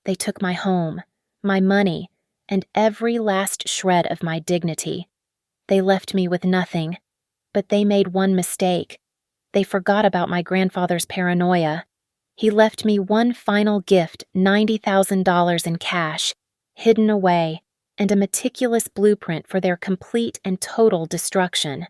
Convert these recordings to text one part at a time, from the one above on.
They took my home, my money, and every last shred of my dignity. They left me with nothing, but they made one mistake. They forgot about my grandfather's paranoia. He left me one final gift, $90,000 in cash, hidden away, and a meticulous blueprint for their complete and total destruction.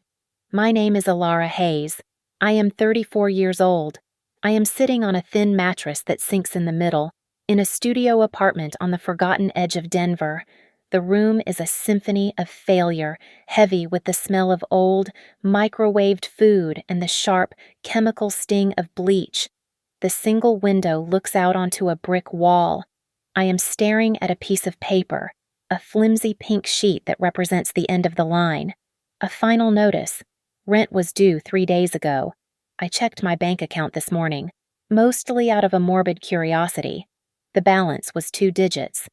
My name is Alara Hayes. I am 34 years old. I am sitting on a thin mattress that sinks in the middle, in a studio apartment on the forgotten edge of Denver. The room is a symphony of failure, heavy with the smell of old, microwaved food and the sharp, chemical sting of bleach. The single window looks out onto a brick wall. I am staring at a piece of paper, a flimsy pink sheet that represents the end of the line. A final notice. Rent was due 3 days ago. I checked my bank account this morning, mostly out of a morbid curiosity. The balance was 2 digits,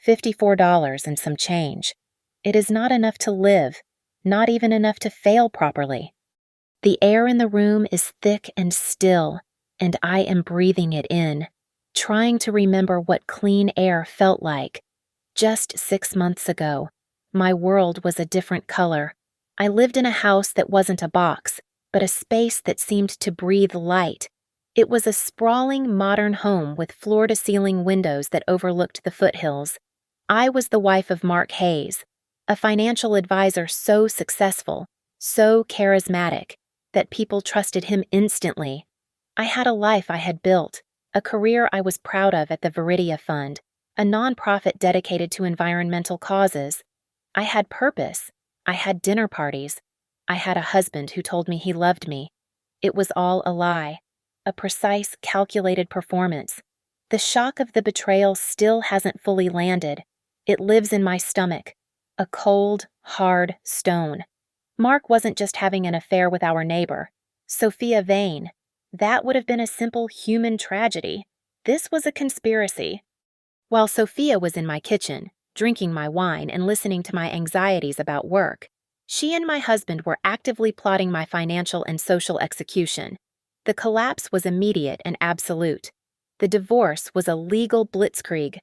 $54 and some change. It is not enough to live, not even enough to fail properly. The air in the room is thick and still, and I am breathing it in, trying to remember what clean air felt like. Just 6 months ago, my world was a different color. I lived in a house that wasn't a box, but a space that seemed to breathe light. It was a sprawling modern home with floor-to-ceiling windows that overlooked the foothills. I was the wife of Mark Hayes, a financial advisor so successful, so charismatic, that people trusted him instantly. I had a life I had built, a career I was proud of at the Viridia Fund, a nonprofit dedicated to environmental causes. I had purpose. I had dinner parties. I had a husband who told me he loved me. It was all a lie, a precise, calculated performance. The shock of the betrayal still hasn't fully landed. It lives in my stomach, a cold, hard stone. Mark wasn't just having an affair with our neighbor, Sophia Vane. That would have been a simple human tragedy. This was a conspiracy. While Sophia was in my kitchen, drinking my wine and listening to my anxieties about work, she and my husband were actively plotting my financial and social execution. The collapse was immediate and absolute. The divorce was a legal blitzkrieg.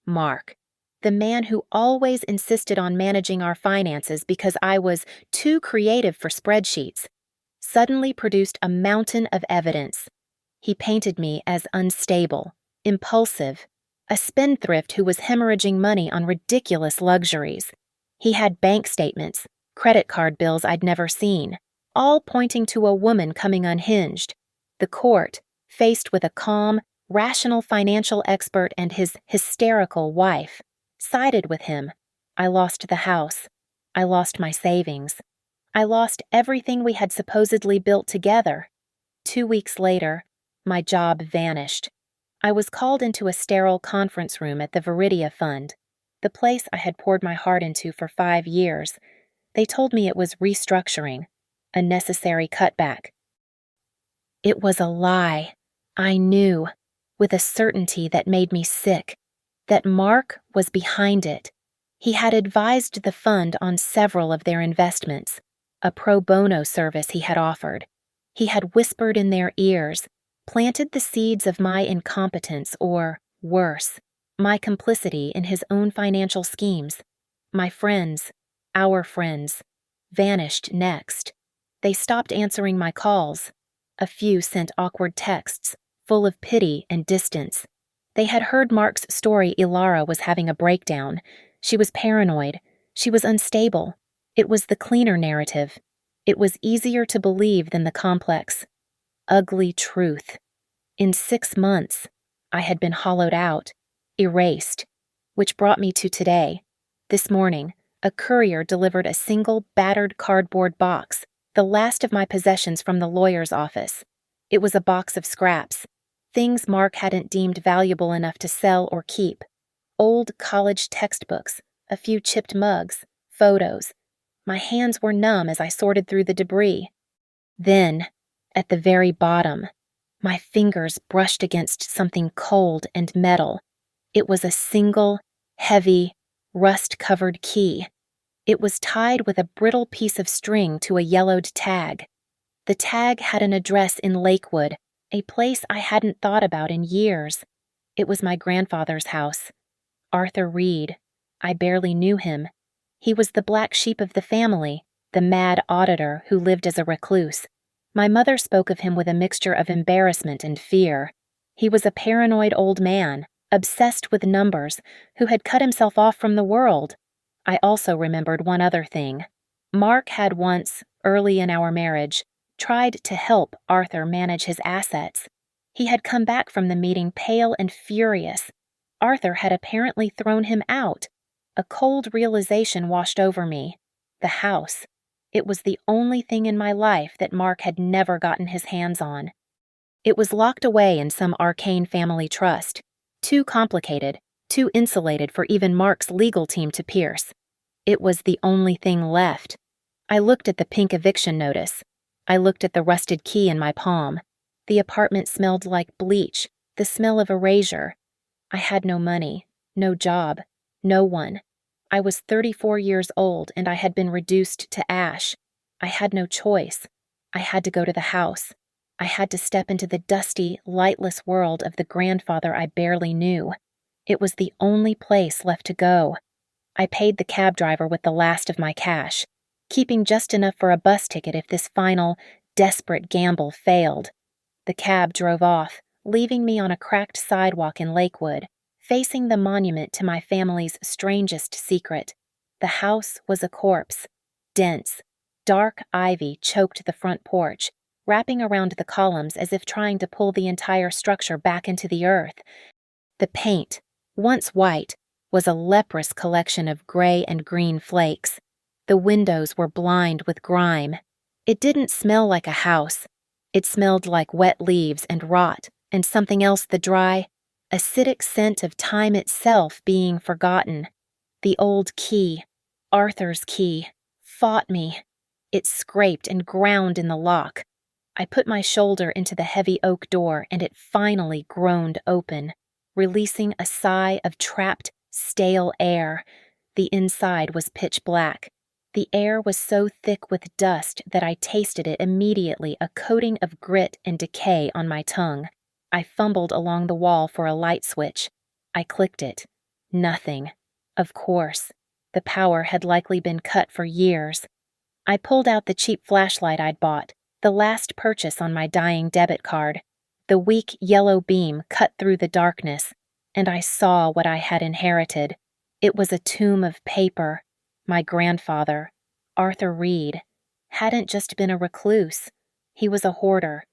Mark, the man who always insisted on managing our finances because I was too creative for spreadsheets, suddenly produced a mountain of evidence. He painted me as unstable, impulsive, a spendthrift who was hemorrhaging money on ridiculous luxuries. He had bank statements, credit card bills I'd never seen, all pointing to a woman coming unhinged. The court, faced with a calm, rational financial expert and his hysterical wife, sided with him. I lost the house. I lost my savings. I lost everything we had supposedly built together. 2 weeks later, my job vanished. I was called into a sterile conference room at the Viridia Fund, the place I had poured my heart into for 5 years. They told me it was restructuring, a necessary cutback. It was a lie. I knew, with a certainty that made me sick, that Mark was behind it. He had advised the fund on several of their investments, a pro bono service he had offered. He had whispered in their ears, planted the seeds of my incompetence or, worse, my complicity in his own financial schemes. My friends, our friends, vanished next. They stopped answering my calls. A few sent awkward texts, full of pity and distance. They had heard Mark's story. Ilara was having a breakdown. She was paranoid. She was unstable. It was the cleaner narrative. It was easier to believe than the complex, ugly truth. In 6 months, I had been hollowed out, erased, which brought me to today. This morning, a courier delivered a single battered cardboard box, the last of my possessions from the lawyer's office. It was a box of scraps, things Mark hadn't deemed valuable enough to sell or keep. Old college textbooks, a few chipped mugs, photos. My hands were numb as I sorted through the debris. Then, at the very bottom, my fingers brushed against something cold and metal. It was a single, heavy, rust-covered key. It was tied with a brittle piece of string to a yellowed tag. The tag had an address in Lakewood, a place I hadn't thought about in years. It was my grandfather's house. Arthur Reed. I barely knew him. He was the black sheep of the family, the mad auditor who lived as a recluse. My mother spoke of him with a mixture of embarrassment and fear. He was a paranoid old man, obsessed with numbers, who had cut himself off from the world. I also remembered one other thing. Mark had once, early in our marriage, tried to help Arthur manage his assets. He had come back from the meeting pale and furious. Arthur had apparently thrown him out. A cold realization washed over me. The house. It was the only thing in my life that Mark had never gotten his hands on. It was locked away in some arcane family trust, too complicated, too insulated for even Mark's legal team to pierce. It was the only thing left. I looked at the pink eviction notice. I looked at the rusted key in my palm. The apartment smelled like bleach, the smell of erasure. I had no money, no job, no one. I was 34 years old and I had been reduced to ash. I had no choice. I had to go to the house. I had to step into the dusty, lightless world of the grandfather I barely knew. It was the only place left to go. I paid the cab driver with the last of my cash, keeping just enough for a bus ticket if this final, desperate gamble failed. The cab drove off, leaving me on a cracked sidewalk in Lakewood, facing the monument to my family's strangest secret. The house was a corpse. Dense, dark ivy choked the front porch, wrapping around the columns as if trying to pull the entire structure back into the earth. The paint, once white, was a leprous collection of gray and green flakes. The windows were blind with grime. It didn't smell like a house. It smelled like wet leaves and rot and something else, the dry, acidic scent of time itself being forgotten. The old key, Arthur's key, fought me. It scraped and ground in the lock. I put my shoulder into the heavy oak door and it finally groaned open, releasing a sigh of trapped, stale air. The inside was pitch black. The air was so thick with dust that I tasted it immediately, a coating of grit and decay on my tongue. I fumbled along the wall for a light switch. I clicked it. Nothing. Of course. The power had likely been cut for years. I pulled out the cheap flashlight I'd bought, the last purchase on my dying debit card. The weak yellow beam cut through the darkness, and I saw what I had inherited. It was a tomb of paper. My grandfather, Arthur Reed, hadn't just been a recluse. He was a hoarder,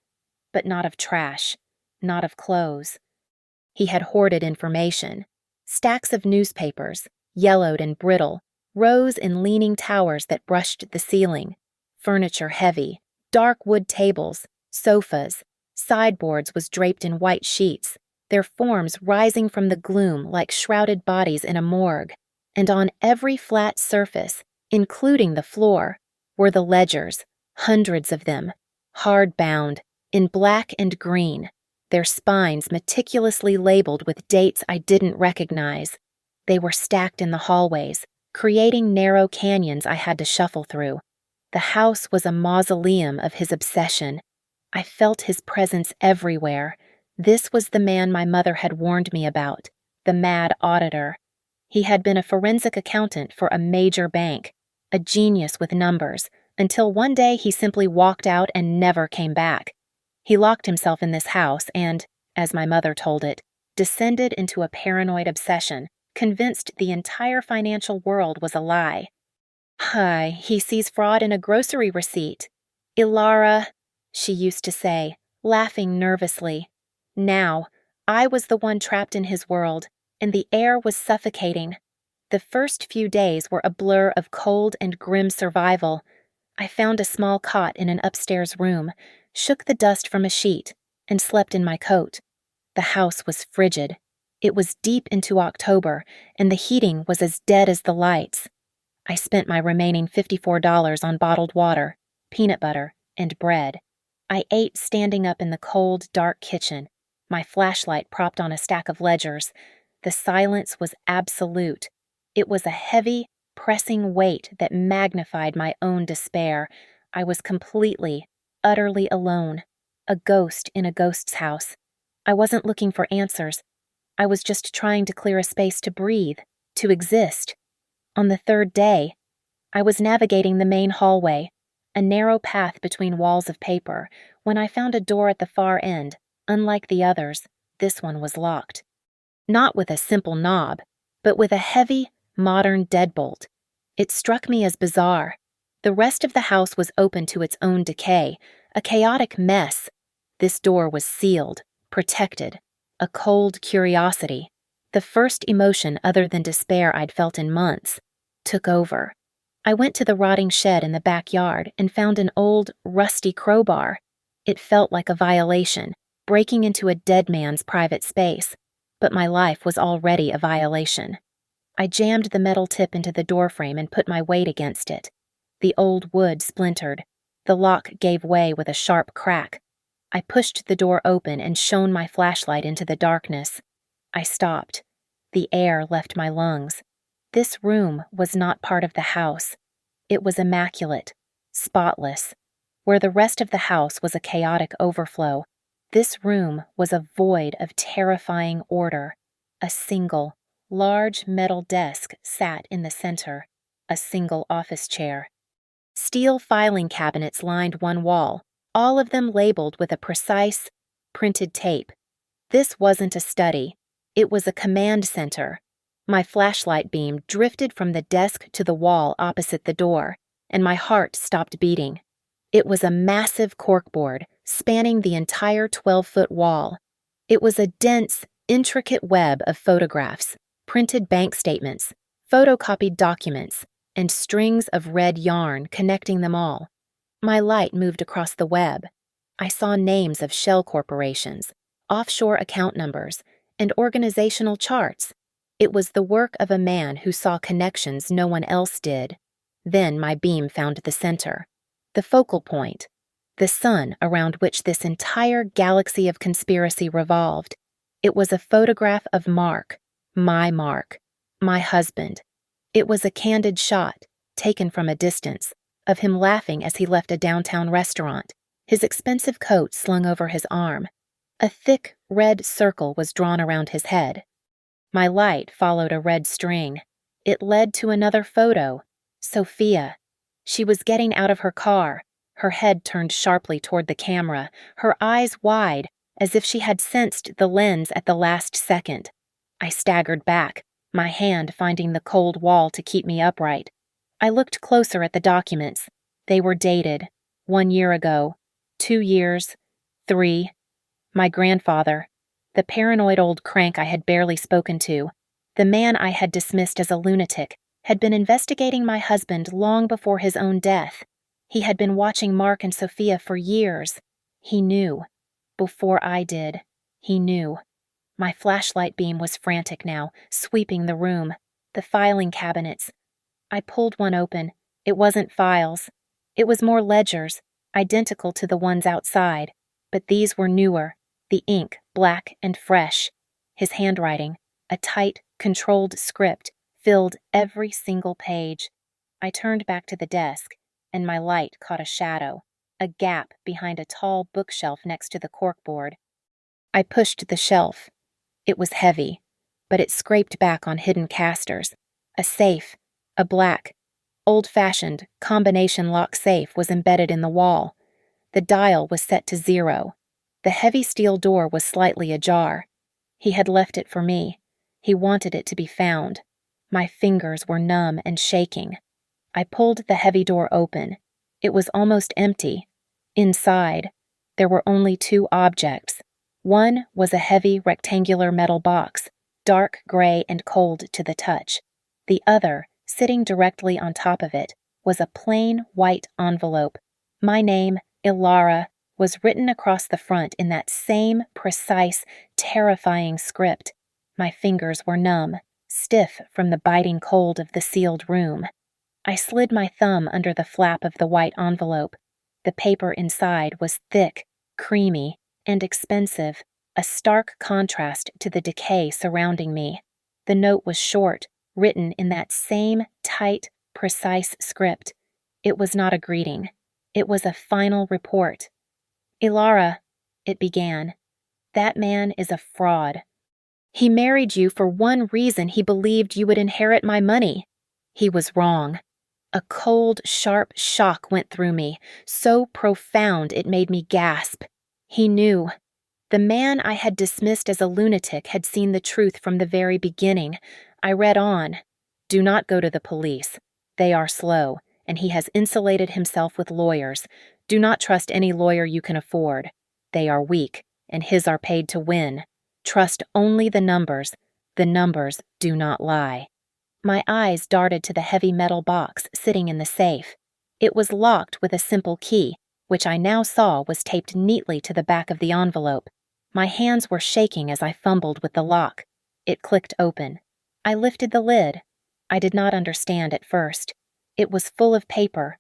but not of trash, not of clothes. He had hoarded information. Stacks of newspapers, yellowed and brittle, rose in leaning towers that brushed the ceiling. Furniture heavy, dark wood tables, sofas, sideboards was draped in white sheets, their forms rising from the gloom like shrouded bodies in a morgue. And on every flat surface, including the floor, were the ledgers, hundreds of them, hard-bound, in black and green, their spines meticulously labeled with dates I didn't recognize. They were stacked in the hallways, creating narrow canyons I had to shuffle through. The house was a mausoleum of his obsession. I felt his presence everywhere. This was the man my mother had warned me about, the mad auditor. He had been a forensic accountant for a major bank, a genius with numbers, until one day he simply walked out and never came back. He locked himself in this house and, as my mother told it, descended into a paranoid obsession, convinced the entire financial world was a lie. Hi, he sees fraud in a grocery receipt. Ilara, she used to say, laughing nervously. Now, I was the one trapped in his world, and the air was suffocating. The first few days were a blur of cold and grim survival. I found a small cot in an upstairs room, shook the dust from a sheet, and slept in my coat. The house was frigid. It was deep into October, and the heating was as dead as the lights. I spent my remaining $54 on bottled water, peanut butter, and bread. I ate standing up in the cold, dark kitchen, my flashlight propped on a stack of ledgers. The silence was absolute. It was a heavy, pressing weight that magnified my own despair. I was completely, utterly alone, a ghost in a ghost's house. I wasn't looking for answers. I was just trying to clear a space to breathe, to exist. On the third day, I was navigating the main hallway, a narrow path between walls of paper, when I found a door at the far end. Unlike the others, this one was locked. Not with a simple knob, but with a heavy, modern deadbolt. It struck me as bizarre. The rest of the house was open to its own decay, a chaotic mess. This door was sealed, protected, a cold curiosity, the first emotion other than despair I'd felt in months, took over. I went to the rotting shed in the backyard and found an old, rusty crowbar. It felt like a violation, breaking into a dead man's private space, but my life was already a violation. I jammed the metal tip into the doorframe and put my weight against it. The old wood splintered. The lock gave way with a sharp crack. I pushed the door open and shone my flashlight into the darkness. I stopped. The air left my lungs. This room was not part of the house. It was immaculate, spotless. Where the rest of the house was a chaotic overflow, this room was a void of terrifying order. A single, large metal desk sat in the center, a single office chair. Steel filing cabinets lined one wall, all of them labeled with a precise, printed tape. This wasn't a study. It was a command center. My flashlight beam drifted from the desk to the wall opposite the door, and my heart stopped beating. It was a massive corkboard spanning the entire 12-foot wall. It was a dense, intricate web of photographs, printed bank statements, photocopied documents, and strings of red yarn connecting them all. My light moved across the web. I saw names of shell corporations, offshore account numbers, and organizational charts. It was the work of a man who saw connections no one else did. Then my beam found the center, the focal point, the sun around which this entire galaxy of conspiracy revolved. It was a photograph of Mark, my husband. It was a candid shot, taken from a distance, of him laughing as he left a downtown restaurant, his expensive coat slung over his arm. A thick, red circle was drawn around his head. My light followed a red string. It led to another photo. Sophia. She was getting out of her car, her head turned sharply toward the camera, her eyes wide, as if she had sensed the lens at the last second. I staggered back, my hand finding the cold wall to keep me upright. I looked closer at the documents. They were dated. 1 year ago. 2 years. 3. My grandfather. The paranoid old crank I had barely spoken to. The man I had dismissed as a lunatic had been investigating my husband long before his own death. He had been watching Mark and Sophia for years. He knew. Before I did. He knew. My flashlight beam was frantic now, sweeping the room. The filing cabinets. I pulled one open. It wasn't files. It was more ledgers, identical to the ones outside, but these were newer, the ink black and fresh. His handwriting, a tight, controlled script, filled every single page. I turned back to the desk, and my light caught a shadow, a gap behind a tall bookshelf next to the corkboard. I pushed the shelf. It was heavy, but it scraped back on hidden casters. A safe, a black, old-fashioned combination lock safe was embedded in the wall. The dial was set to 0. The heavy steel door was slightly ajar. He had left it for me. He wanted it to be found. My fingers were numb and shaking. I pulled the heavy door open. It was almost empty. Inside, there were only 2 objects. One was a heavy rectangular metal box, dark gray and cold to the touch. The other, sitting directly on top of it, was a plain white envelope. My name, Ilara, was written across the front in that same precise, terrifying script. My fingers were numb, stiff from the biting cold of the sealed room. I slid my thumb under the flap of the white envelope. The paper inside was thick, creamy, and expensive, a stark contrast to the decay surrounding me. The note was short, written in that same tight, precise script. It was not a greeting. It was a final report. "Ilara," it began, "that man is a fraud. He married you for one reason: he believed you would inherit my money. He was wrong. A cold, sharp shock went through me, so profound it made me gasp. He knew. The man I had dismissed as a lunatic had seen the truth from the very beginning. I read on. Do not go to the police. They are slow, and he has insulated himself with lawyers. Do not trust any lawyer you can afford. They are weak, and his are paid to win. Trust only the numbers. The numbers do not lie. My eyes darted to the heavy metal box sitting in the safe. It was locked with a simple key, which I now saw was taped neatly to the back of the envelope. My hands were shaking as I fumbled with the lock. It clicked open. I lifted the lid. I did not understand at first. It was full of paper.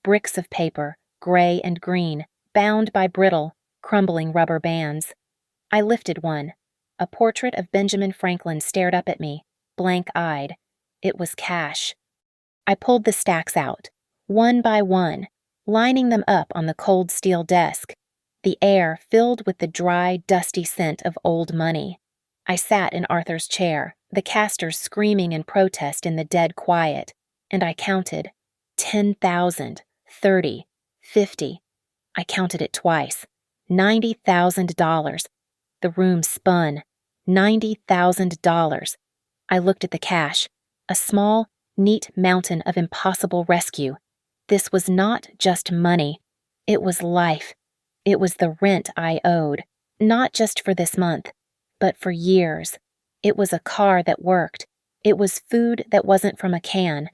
Bricks of paper, gray and green, bound by brittle, crumbling rubber bands. I lifted one. A portrait of Benjamin Franklin stared up at me, blank-eyed. It was cash. I pulled the stacks out, one by one, lining them up on the cold steel desk, the air filled with the dry, dusty scent of old money. I sat in Arthur's chair, the casters screaming in protest in the dead quiet, and I counted. 10,000, 30, 50. I counted it twice. $90,000. The room spun. $90,000. I looked at the cash. A small, neat mountain of impossible rescue. This was not just money. It was life. It was the rent I owed, not just for this month, but for years. It was a car that worked. It was food that wasn't from a can.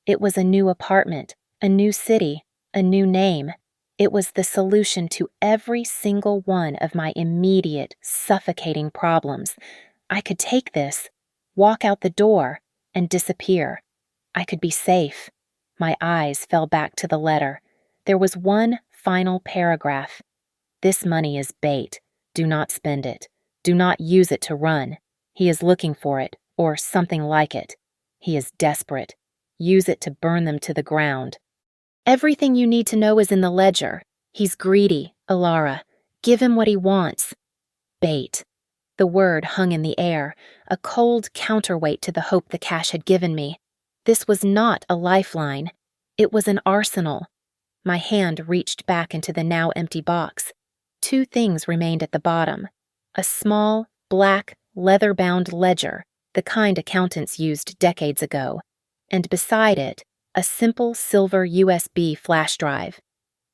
It was a new apartment, a new city, a new name. It was the solution to every single one of my immediate, suffocating problems. I could take this, walk out the door, and disappear. I could be safe. My eyes fell back to the letter. There was one final paragraph. This money is bait. Do not spend it. Do not use it to run. He is looking for it, or something like it. He is desperate. Use it to burn them to the ground. Everything you need to know is in the ledger. He's greedy, Ilara. Give him what he wants. Bait. The word hung in the air, a cold counterweight to the hope the cash had given me. This was not a lifeline. It was an arsenal. My hand reached back into the now empty box. Two things remained at the bottom. A small, black, leather-bound ledger, the kind accountants used decades ago, and beside it, a simple silver USB flash drive.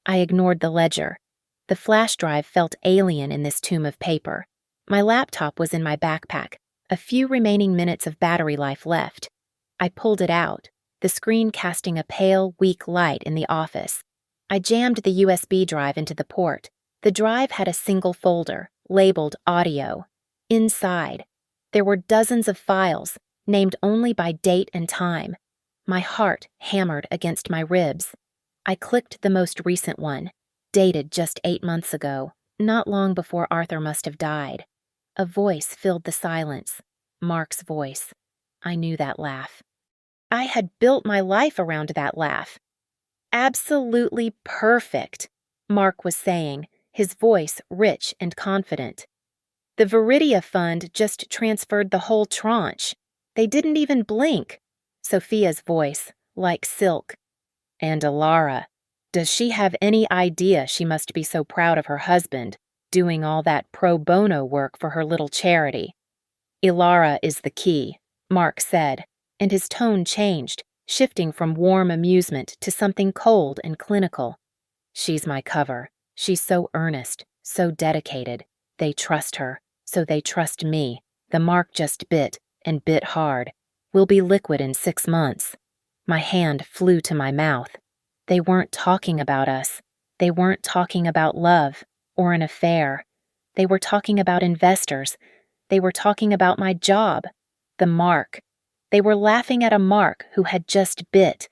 I ignored the ledger. The flash drive felt alien in this tomb of paper. My laptop was in my backpack, a few remaining minutes of battery life left. I pulled it out, the screen casting a pale, weak light in the office. I jammed the USB drive into the port. The drive had a single folder, labeled Audio. Inside, there were dozens of files, named only by date and time. My heart hammered against my ribs. I clicked the most recent one, dated just 8 months ago, not long before Arthur must have died. A voice filled the silence. Mark's voice. I knew that laugh. I had built my life around that laugh. Absolutely perfect, Mark was saying, his voice rich and confident. The Viridia Fund just transferred the whole tranche. They didn't even blink. Sophia's voice, like silk. And Ilara, does she have any idea she must be so proud of her husband, doing all that pro bono work for her little charity? Ilara is the key, Mark said, and his tone changed, shifting from warm amusement to something cold and clinical. She's my cover. She's so earnest, so dedicated. They trust her, so they trust me. The mark just bit, and bit hard. We'll be liquid in 6 months. My hand flew to my mouth. They weren't talking about us. They weren't talking about love or an affair. They were talking about investors. They were talking about my job, the mark. They were laughing at a mark who had just bit.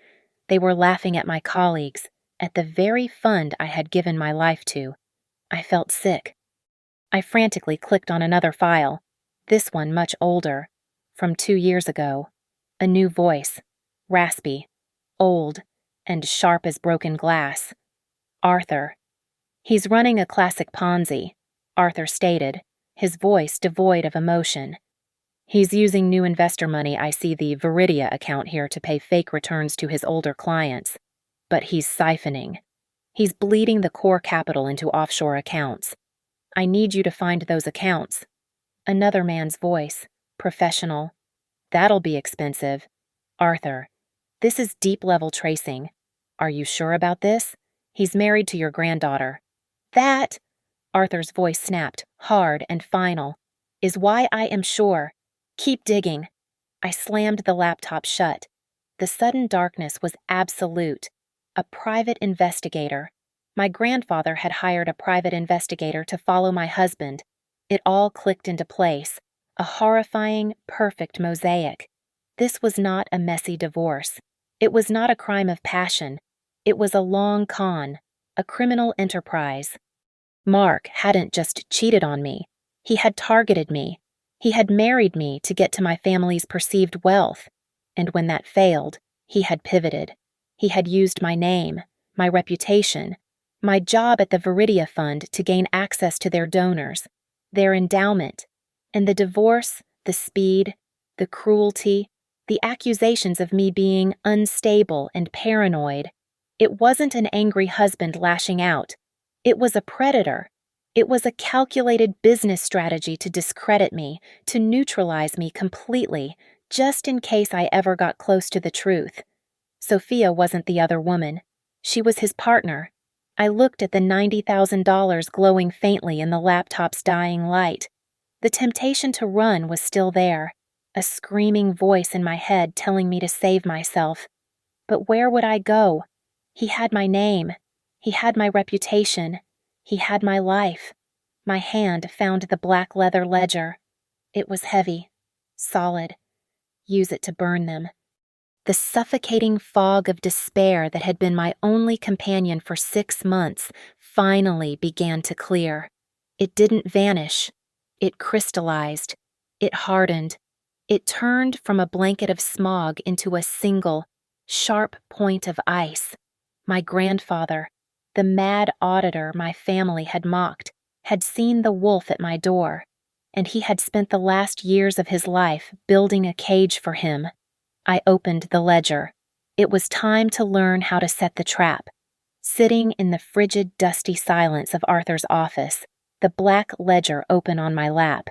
They were laughing at my colleagues, at the very fund I had given my life to. I felt sick. I frantically clicked on another file, this one much older, from 2 years ago. A new voice, raspy, old, and sharp as broken glass. Arthur. He's running a classic Ponzi, Arthur stated, his voice devoid of emotion. He's using new investor money. I see the Viridia account here to pay fake returns to his older clients. But he's siphoning. He's bleeding the core capital into offshore accounts. I need you to find those accounts. Another man's voice, professional. That'll be expensive. Arthur, this is deep-level tracing. Are you sure about this? He's married to your granddaughter. That, Arthur's voice snapped, hard and final, is why I am sure. Keep digging. I slammed the laptop shut. The sudden darkness was absolute. A private investigator. My grandfather had hired a private investigator to follow my husband. It all clicked into place. A horrifying, perfect mosaic. This was not a messy divorce. It was not a crime of passion. It was a long con, a criminal enterprise. Mark hadn't just cheated on me. He had targeted me. He had married me to get to my family's perceived wealth. And when that failed, he had pivoted. He had used my name, my reputation, my job at the Viridia Fund to gain access to their donors, their endowment, and the divorce, the speed, the cruelty, the accusations of me being unstable and paranoid. It wasn't an angry husband lashing out. It was a predator. It was a calculated business strategy to discredit me, to neutralize me completely, just in case I ever got close to the truth. Sophia wasn't the other woman. She was his partner. I looked at the $90,000 glowing faintly in the laptop's dying light. The temptation to run was still there, a screaming voice in my head telling me to save myself. But where would I go? He had my name. He had my reputation. He had my life. My hand found the black leather ledger. It was heavy, solid. Use it to burn them. The suffocating fog of despair that had been my only companion for 6 months finally began to clear. It didn't vanish. It crystallized. It hardened. It turned from a blanket of smog into a single, sharp point of ice. My grandfather, the mad auditor my family had mocked, had seen the wolf at my door, and he had spent the last years of his life building a cage for him. I opened the ledger. It was time to learn how to set the trap. Sitting in the frigid, dusty silence of Arthur's office, the black ledger open on my lap,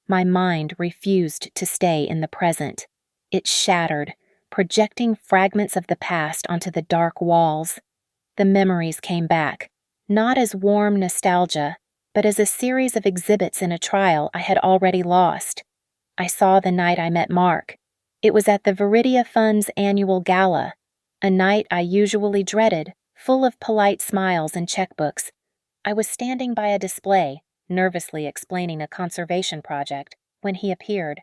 my mind refused to stay in the present. It shattered, projecting fragments of the past onto the dark walls. The memories came back, not as warm nostalgia, but as a series of exhibits in a trial I had already lost. I saw the night I met Mark. It was at the Viridia Fund's annual gala, a night I usually dreaded, full of polite smiles and checkbooks. I was standing by a display, nervously explaining a conservation project, when he appeared.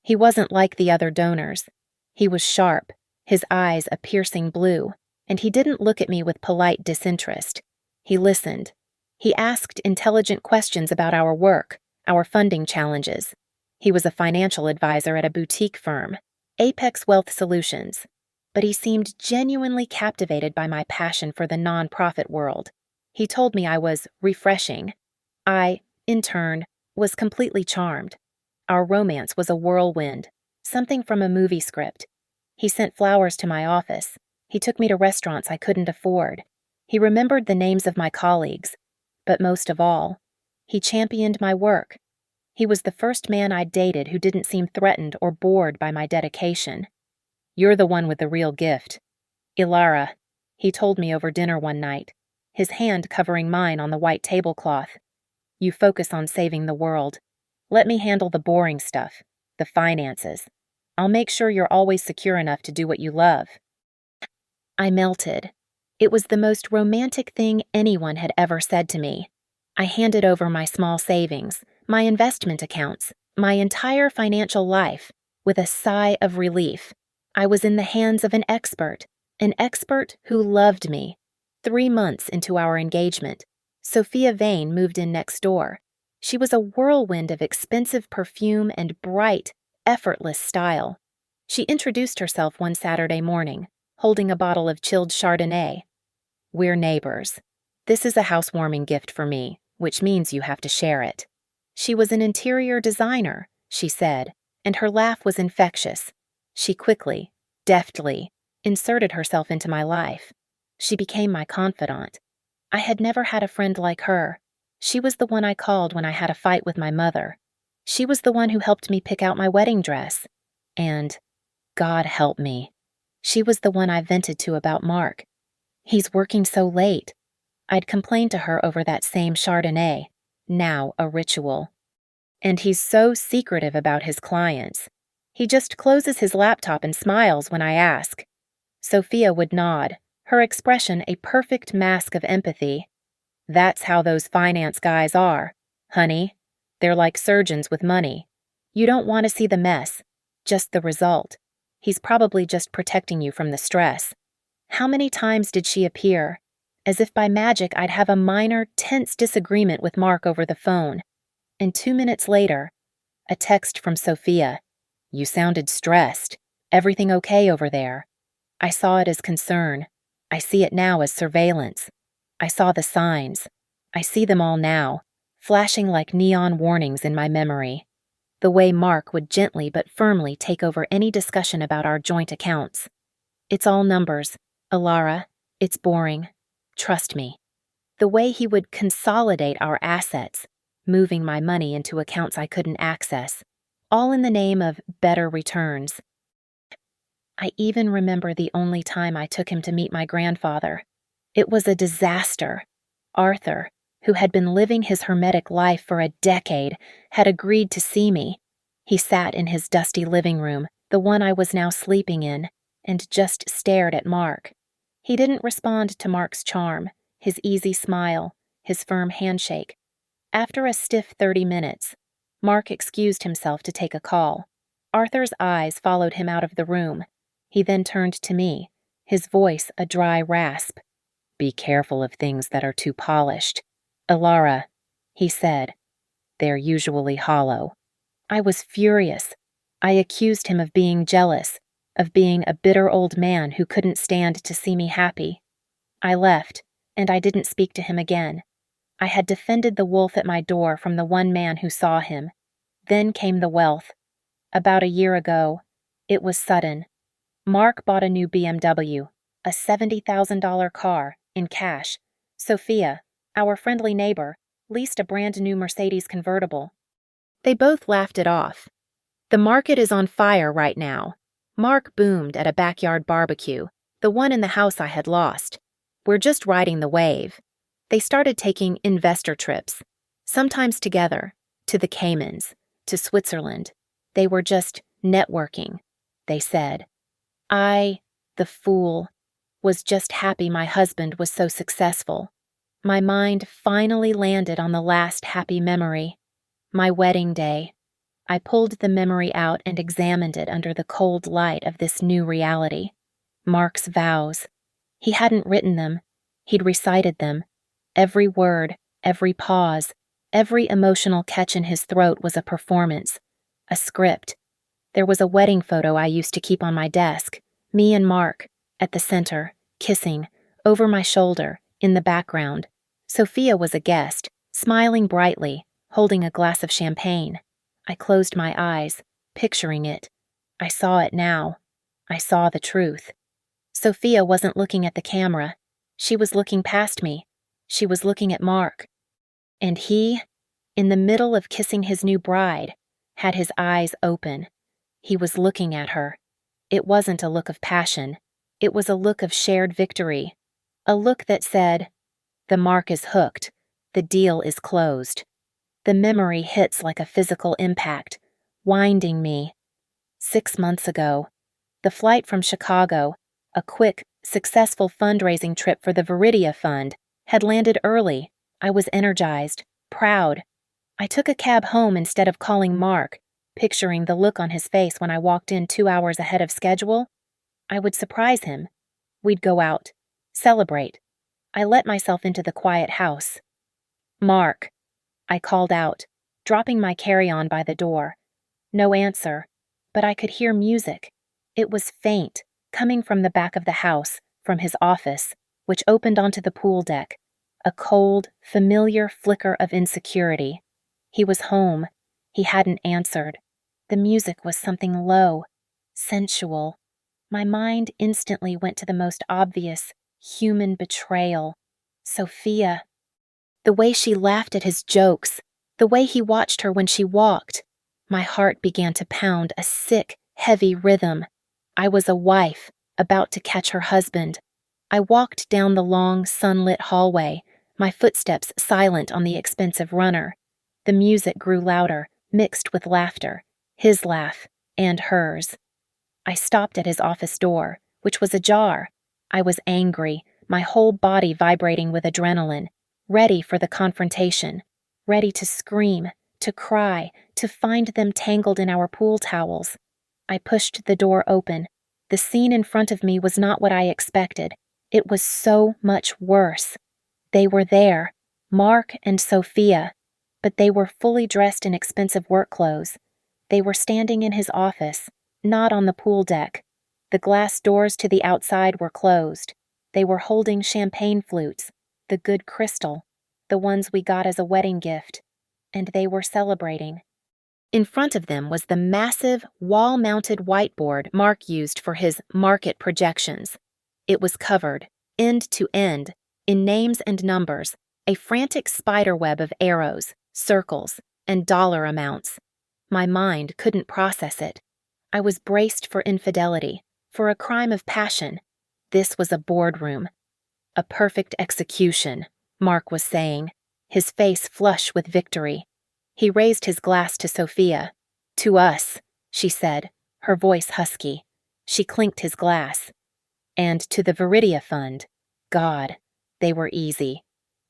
He wasn't like the other donors. He was sharp, his eyes a piercing blue, and he didn't look at me with polite disinterest. He listened. He asked intelligent questions about our work, our funding challenges. He was a financial advisor at a boutique firm, Apex Wealth Solutions, but he seemed genuinely captivated by my passion for the nonprofit world. He told me I was refreshing. I, in turn, was completely charmed. Our romance was a whirlwind, something from a movie script. He sent flowers to my office. He took me to restaurants I couldn't afford. He remembered the names of my colleagues. But most of all, he championed my work. He was the first man I'd dated who didn't seem threatened or bored by my dedication. "You're the one with the real gift. Ilara," he told me over dinner one night, his hand covering mine on the white tablecloth. "You focus on saving the world. Let me handle the boring stuff, the finances. I'll make sure you're always secure enough to do what you love." I melted. It was the most romantic thing anyone had ever said to me. I handed over my small savings, my investment accounts, my entire financial life, with a sigh of relief. I was in the hands of an expert who loved me. 3 months into our engagement, Sophia Vane moved in next door. She was a whirlwind of expensive perfume and bright, effortless style. She introduced herself one Saturday morning, holding a bottle of chilled Chardonnay. "We're neighbors. This is a housewarming gift for me, which means you have to share it." She was an interior designer, she said, and her laugh was infectious. She quickly, deftly, inserted herself into my life. She became my confidant. I had never had a friend like her. She was the one I called when I had a fight with my mother. She was the one who helped me pick out my wedding dress. And, God help me, she was the one I vented to about Mark. He's working so late. I'd complained to her over that same Chardonnay, now a ritual. And he's so secretive about his clients. He just closes his laptop and smiles when I ask. Sophia would nod, her expression a perfect mask of empathy. That's how those finance guys are, honey. They're like surgeons with money. You don't want to see the mess, just the result. He's probably just protecting you from the stress. How many times did she appear? As if by magic I'd have a minor, tense disagreement with Mark over the phone. And 2 minutes later, a text from Sophia. You sounded stressed. Everything okay over there? I saw it as concern. I see it now as surveillance. I saw the signs. I see them all now, flashing like neon warnings in my memory. The way Mark would gently but firmly take over any discussion about our joint accounts. It's all numbers, Alara. It's boring. Trust me. The way he would consolidate our assets, moving my money into accounts I couldn't access, all in the name of better returns. I even remember the only time I took him to meet my grandfather. It was a disaster. Arthur, who had been living his hermetic life for a decade, had agreed to see me. He sat in his dusty living room, the one I was now sleeping in, and just stared at Mark. He didn't respond to Mark's charm, his easy smile, his firm handshake. After a stiff 30 minutes, Mark excused himself to take a call. Arthur's eyes followed him out of the room. He then turned to me, his voice a dry rasp. Be careful of things that are too polished. Alara, he said. They're usually hollow. I was furious. I accused him of being jealous, of being a bitter old man who couldn't stand to see me happy. I left, and I didn't speak to him again. I had defended the wolf at my door from the one man who saw him. Then came the wealth. About a year ago, it was sudden. Mark bought a new BMW, a $70,000 car, in cash. Sophia, our friendly neighbor, leased a brand new Mercedes convertible. They both laughed it off. The market is on fire right now. Mark boomed at a backyard barbecue, the one in the house I had lost. We're just riding the wave. They started taking investor trips, sometimes together, to the Caymans, to Switzerland. They were just networking, they said. I, the fool, was just happy my husband was so successful. My mind finally landed on the last happy memory, my wedding day. I pulled the memory out and examined it under the cold light of this new reality. Mark's vows. He hadn't written them. He'd recited them. Every word, every pause, every emotional catch in his throat was a performance, a script. There was a wedding photo I used to keep on my desk, me and Mark, at the center, kissing, over my shoulder, in the background. Sophia was a guest, smiling brightly, holding a glass of champagne. I closed my eyes, picturing it. I saw it now. I saw the truth. Sophia wasn't looking at the camera. She was looking past me. She was looking at Mark. And he, in the middle of kissing his new bride, had his eyes open. He was looking at her. It wasn't a look of passion. It was a look of shared victory. A look that said, the mark is hooked. The deal is closed. The memory hits like a physical impact, winding me. 6 months ago, the flight from Chicago, a quick, successful fundraising trip for the Viridia Fund, had landed early. I was energized, proud. I took a cab home instead of calling Mark, picturing the look on his face when I walked in 2 hours ahead of schedule. I would surprise him. We'd go out, celebrate. I let myself into the quiet house. Mark, I called out, dropping my carry-on by the door. No answer, but I could hear music. It was faint, coming from the back of the house, from his office, which opened onto the pool deck. A cold, familiar flicker of insecurity. He was home. He hadn't answered. The music was something low, sensual. My mind instantly went to the most obvious human betrayal. Sophia. The way she laughed at his jokes, the way he watched her when she walked. My heart began to pound a sick, heavy rhythm. I was a wife, about to catch her husband. I walked down the long, sunlit hallway, my footsteps silent on the expensive runner. The music grew louder, mixed with laughter, his laugh and hers. I stopped at his office door, which was ajar. I was angry, my whole body vibrating with adrenaline, ready for the confrontation, ready to scream, to cry, to find them tangled in our pool towels. I pushed the door open. The scene in front of me was not what I expected. It was so much worse. They were there, Mark and Sophia, but they were fully dressed in expensive work clothes. They were standing in his office, not on the pool deck. The glass doors to the outside were closed. They were holding champagne flutes, the good crystal, the ones we got as a wedding gift, and they were celebrating. In front of them was the massive, wall-mounted whiteboard Mark used for his market projections. It was covered, end to end, in names and numbers, a frantic spiderweb of arrows, circles, and dollar amounts. My mind couldn't process it. I was braced for infidelity, for a crime of passion. This was a boardroom. A perfect execution, Mark was saying, his face flush with victory. He raised his glass to Sophia. "To us," she said, her voice husky. She clinked his glass. "And to the Viridia Fund. God, they were easy."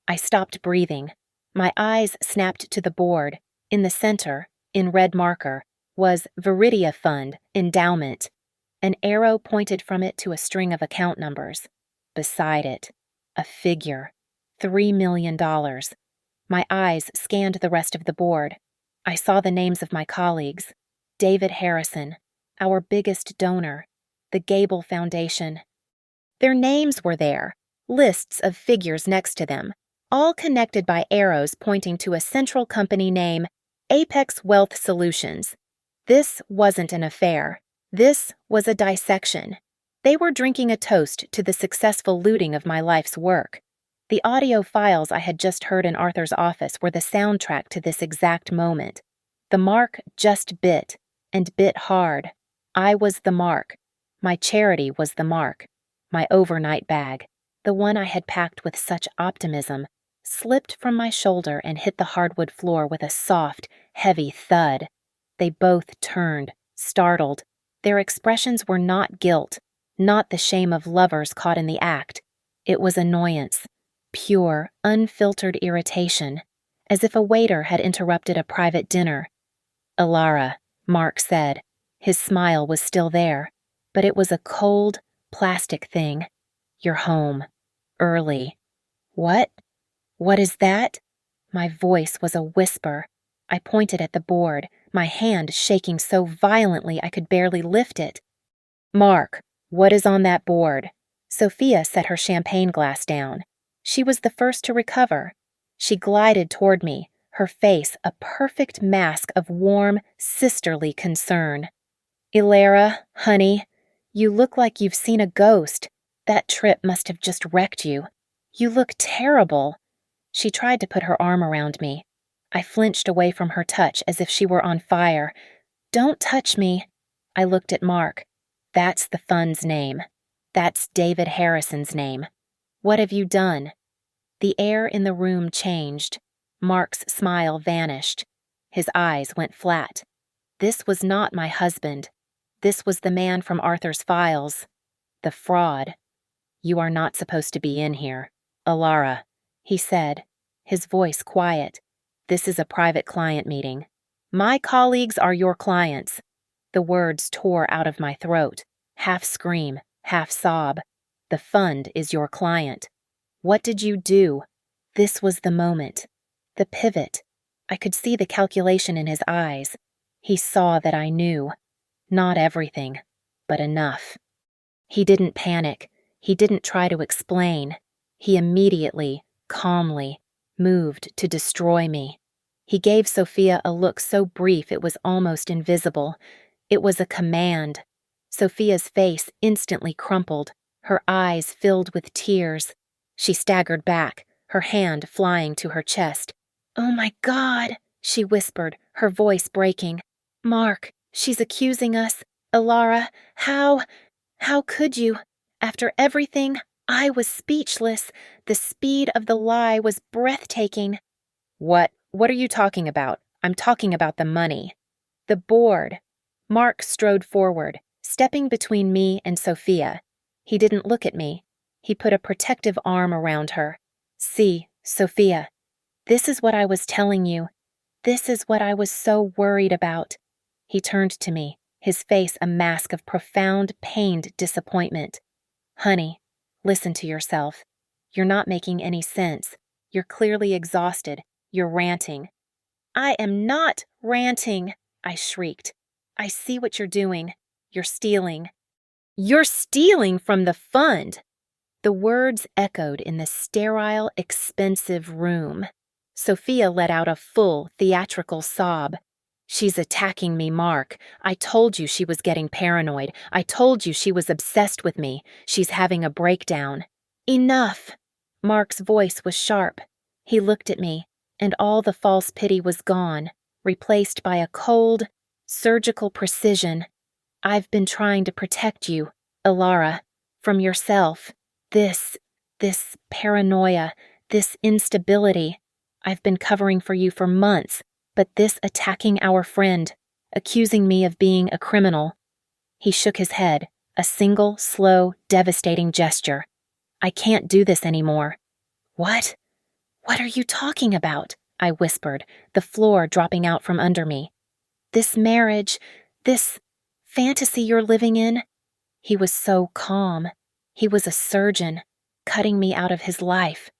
I stopped breathing. My eyes snapped to the board. In the center, in red marker, was Viridia Fund, Endowment. An arrow pointed from it to a string of account numbers. Beside it, a figure. $3 million. My eyes scanned the rest of the board. I saw the names of my colleagues. David Harrison, our biggest donor, the Gable Foundation. Their names were there, lists of figures next to them, all connected by arrows pointing to a central company name, Apex Wealth Solutions. This wasn't an affair. This was a dissection. They were drinking a toast to the successful looting of my life's work. The audio files I had just heard in Arthur's office were the soundtrack to this exact moment. The mark just bit, and bit hard. I was the mark. My charity was the mark. My overnight bag, the one I had packed with such optimism, slipped from my shoulder and hit the hardwood floor with a soft, heavy thud. They both turned, startled. Their expressions were not guilt, not the shame of lovers caught in the act. It was annoyance. Pure, unfiltered irritation, as if a waiter had interrupted a private dinner. "Alara," Mark said. His smile was still there, but it was a cold, plastic thing. "You're home. Early." "What? What is that?" My voice was a whisper. I pointed at the board, my hand shaking so violently I could barely lift it. "Mark, what is on that board?" Sophia set her champagne glass down. She was the first to recover. She glided toward me, her face a perfect mask of warm, sisterly concern. "Ilara, honey, you look like you've seen a ghost. That trip must have just wrecked you. You look terrible." She tried to put her arm around me. I flinched away from her touch as if she were on fire. "Don't touch me." I looked at Mark. "That's the fund's name. That's David Harrison's name. What have you done?" The air in the room changed. Mark's smile vanished. His eyes went flat. This was not my husband. This was the man from Arthur's files. The fraud. "You are not supposed to be in here, Alara," he said, his voice quiet. "This is a private client meeting. My colleagues are your clients." The words tore out of my throat, half scream, half sob. "The fund is your client. What did you do?" This was the moment. The pivot. I could see the calculation in his eyes. He saw that I knew. Not everything, but enough. He didn't panic. He didn't try to explain. He immediately, calmly, moved to destroy me. He gave Sophia a look so brief it was almost invisible. It was a command. Sophia's face instantly crumpled, her eyes filled with tears. She staggered back, her hand flying to her chest. "Oh my God," she whispered, her voice breaking. "Mark, she's accusing us. Alara, how could you? After everything, I was speechless. The speed of the lie was breathtaking." What are you talking about? I'm talking about the money. The board. Mark strode forward, stepping between me and Sophia. He didn't look at me. He put a protective arm around her. "See, Sophia, this is what I was telling you. This is what I was so worried about." He turned to me, his face a mask of profound, pained disappointment. "Honey, listen to yourself. You're not making any sense. You're clearly exhausted. You're ranting." "I am not ranting," I shrieked. "I see what you're doing. You're stealing." "You're stealing from the fund!" The words echoed in the sterile, expensive room. Sophia let out a full, theatrical sob. "She's attacking me, Mark. I told you she was getting paranoid. I told you she was obsessed with me. She's having a breakdown." "Enough!" Mark's voice was sharp. He looked at me, and all the false pity was gone, replaced by a cold, surgical precision. "I've been trying to protect you, Alara, from yourself. This paranoia, this instability. I've been covering for you for months, but this attacking our friend, accusing me of being a criminal." He shook his head, a single, slow, devastating gesture. "I can't do this anymore." "What? What are you talking about?" I whispered, the floor dropping out from under me. "This marriage, this fantasy you're living in?" He was so calm. He was a surgeon, cutting me out of his life.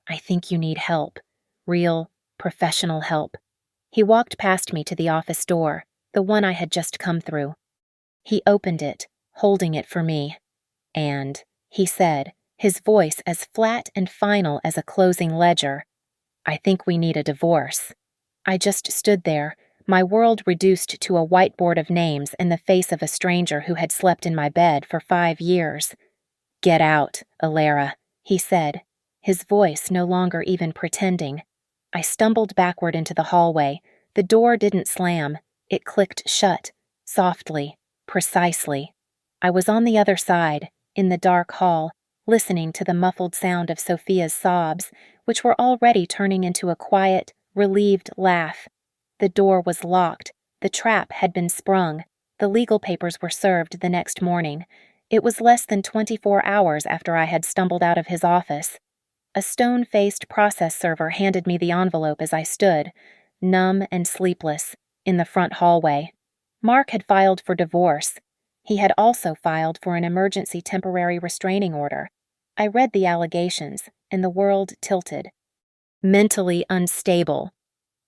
"I think you need help. Real, professional help." He walked past me to the office door, the one I had just come through. He opened it, holding it for me. "And," he said, his voice as flat and final as a closing ledger, "I think we need a divorce." I just stood there, my world reduced to a whiteboard of names in the face of a stranger who had slept in my bed for 5 years. "Get out, Alara," he said, his voice no longer even pretending. I stumbled backward into the hallway. The door didn't slam. It clicked shut, softly, precisely. I was on the other side, in the dark hall, listening to the muffled sound of Sophia's sobs, which were already turning into a quiet, relieved laugh. The door was locked. The trap had been sprung. The legal papers were served the next morning. It was less than 24 hours after I had stumbled out of his office. A stone-faced process server handed me the envelope as I stood, numb and sleepless, in the front hallway. Mark had filed for divorce. He had also filed for an emergency temporary restraining order. I read the allegations, and the world tilted. Mentally unstable,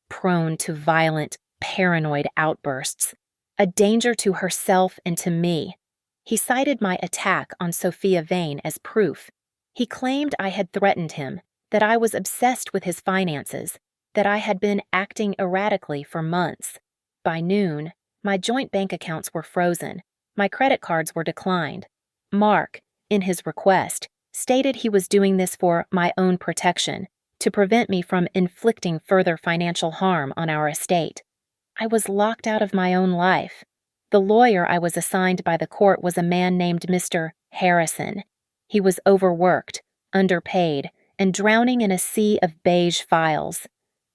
prone to violent, paranoid outbursts, a danger to herself and to me. He cited my attack on Sophia Vane as proof. He claimed I had threatened him, that I was obsessed with his finances, that I had been acting erratically for months. By noon, my joint bank accounts were frozen. My credit cards were declined. Mark, in his request, stated he was doing this for my own protection, to prevent me from inflicting further financial harm on our estate. I was locked out of my own life. The lawyer I was assigned by the court was a man named Mr. Harrison. He was overworked, underpaid, and drowning in a sea of beige files.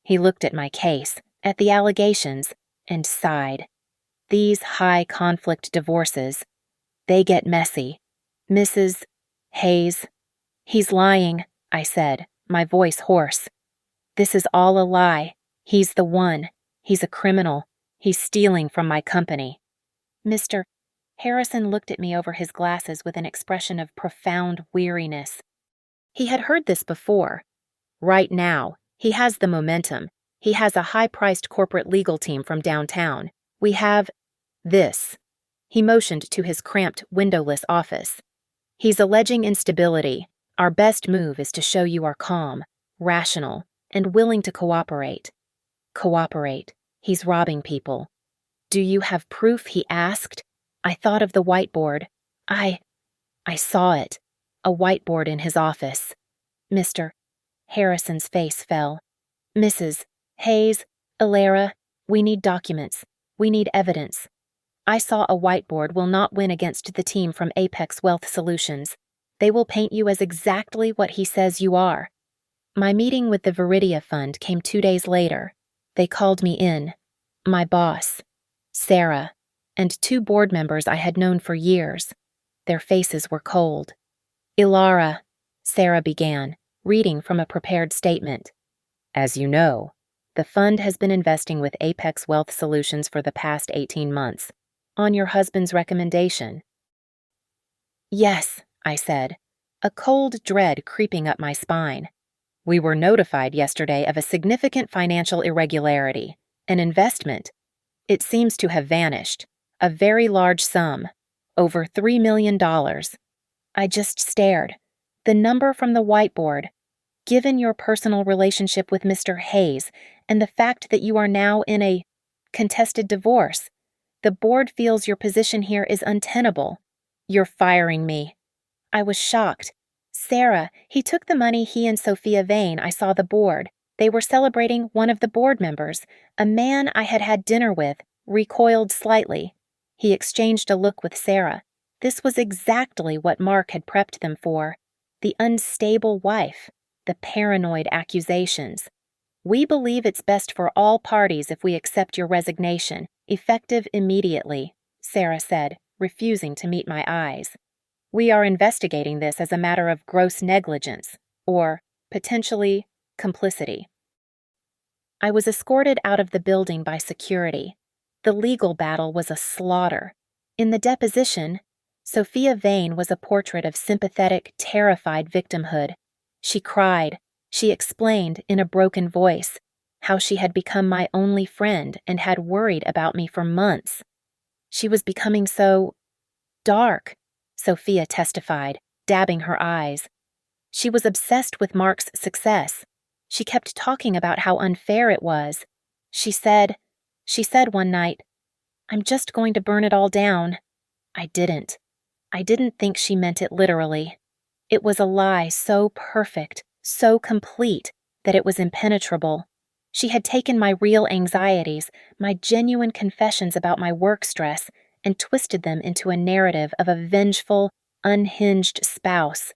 He looked at my case, at the allegations, and sighed. These high-conflict divorces, they get messy. Mrs. Hayes. "He's lying," I said, my voice hoarse. "This is all a lie. He's the one. He's a criminal. He's stealing from my company." Mr. Harrison looked at me over his glasses with an expression of profound weariness. He had heard this before. Right now, he has the momentum. He has a high-priced corporate legal team from downtown. We have this. He motioned to his cramped, windowless office. "He's alleging instability. Our best move is to show you are calm, rational, and willing to cooperate." Cooperate. He's robbing people. Do you have proof? He asked. I thought of the whiteboard. I saw it. A whiteboard in his office. Mr. Harrison's face fell. Mrs. Hayes, Alara, we need documents. We need evidence. I saw a whiteboard will not win against the team from Apex Wealth Solutions. They will paint you as exactly what he says you are. My meeting with the Viridia Fund came 2 days later. They called me in. My boss, Sarah, and 2 board members I had known for years. Their faces were cold. Ilara, Sarah began, reading from a prepared statement. As you know, the fund has been investing with Apex Wealth Solutions for the past 18 months, on your husband's recommendation. Yes, I said, a cold dread creeping up my spine. We were notified yesterday of a significant financial irregularity, an investment. It seems to have vanished, a very large sum, over $3 million. I just stared. The number from the whiteboard. Given your personal relationship with Mr. Hayes and the fact that you are now in a contested divorce, the board feels your position here is untenable. You're firing me. I was shocked. Sarah, he took the money he and Sophia Vane. I saw the board. They were celebrating one of the board members, a man I had had dinner with, recoiled slightly. He exchanged a look with Sarah. This was exactly what Mark had prepped them for. The unstable wife, the paranoid accusations. We believe it's best for all parties if we accept your resignation, effective immediately, Sarah said, refusing to meet my eyes. We are investigating this as a matter of gross negligence, or, potentially, complicity. I was escorted out of the building by security. The legal battle was a slaughter. In the deposition, Sophia Vane was a portrait of sympathetic, terrified victimhood. She cried. She explained, in a broken voice, how she had become my only friend and had worried about me for months. She was becoming so dark, Sophia testified, dabbing her eyes. She was obsessed with Mark's success. She kept talking about how unfair it was. She said one night, I'm just going to burn it all down. I didn't think she meant it literally. It was a lie so perfect, so complete, that it was impenetrable. She had taken my real anxieties, my genuine confessions about my work stress, and twisted them into a narrative of a vengeful, unhinged spouse.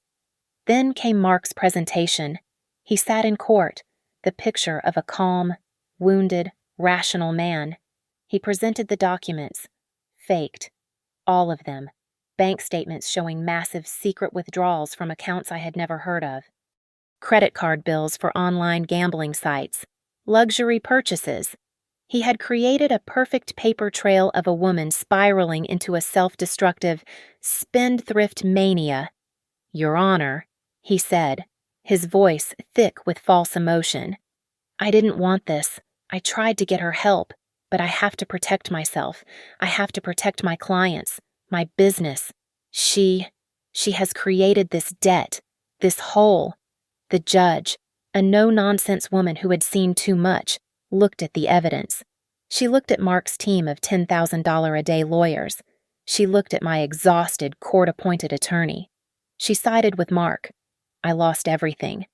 Then came Mark's presentation. He sat in court, the picture of a calm, wounded, rational man. He presented the documents. Faked. All of them. Bank statements showing massive secret withdrawals from accounts I had never heard of. Credit card bills for online gambling sites. Luxury purchases. He had created a perfect paper trail of a woman spiraling into a self-destructive, spendthrift mania. Your Honor, he said, his voice thick with false emotion. I didn't want this. I tried to get her help, but I have to protect myself. I have to protect my clients, my business. She has created this debt, this hole. The judge, a no-nonsense woman who had seen too much, looked at the evidence. She looked at Mark's team of $10,000-a-day lawyers. She looked at my exhausted, court-appointed attorney. She sided with Mark. I lost everything.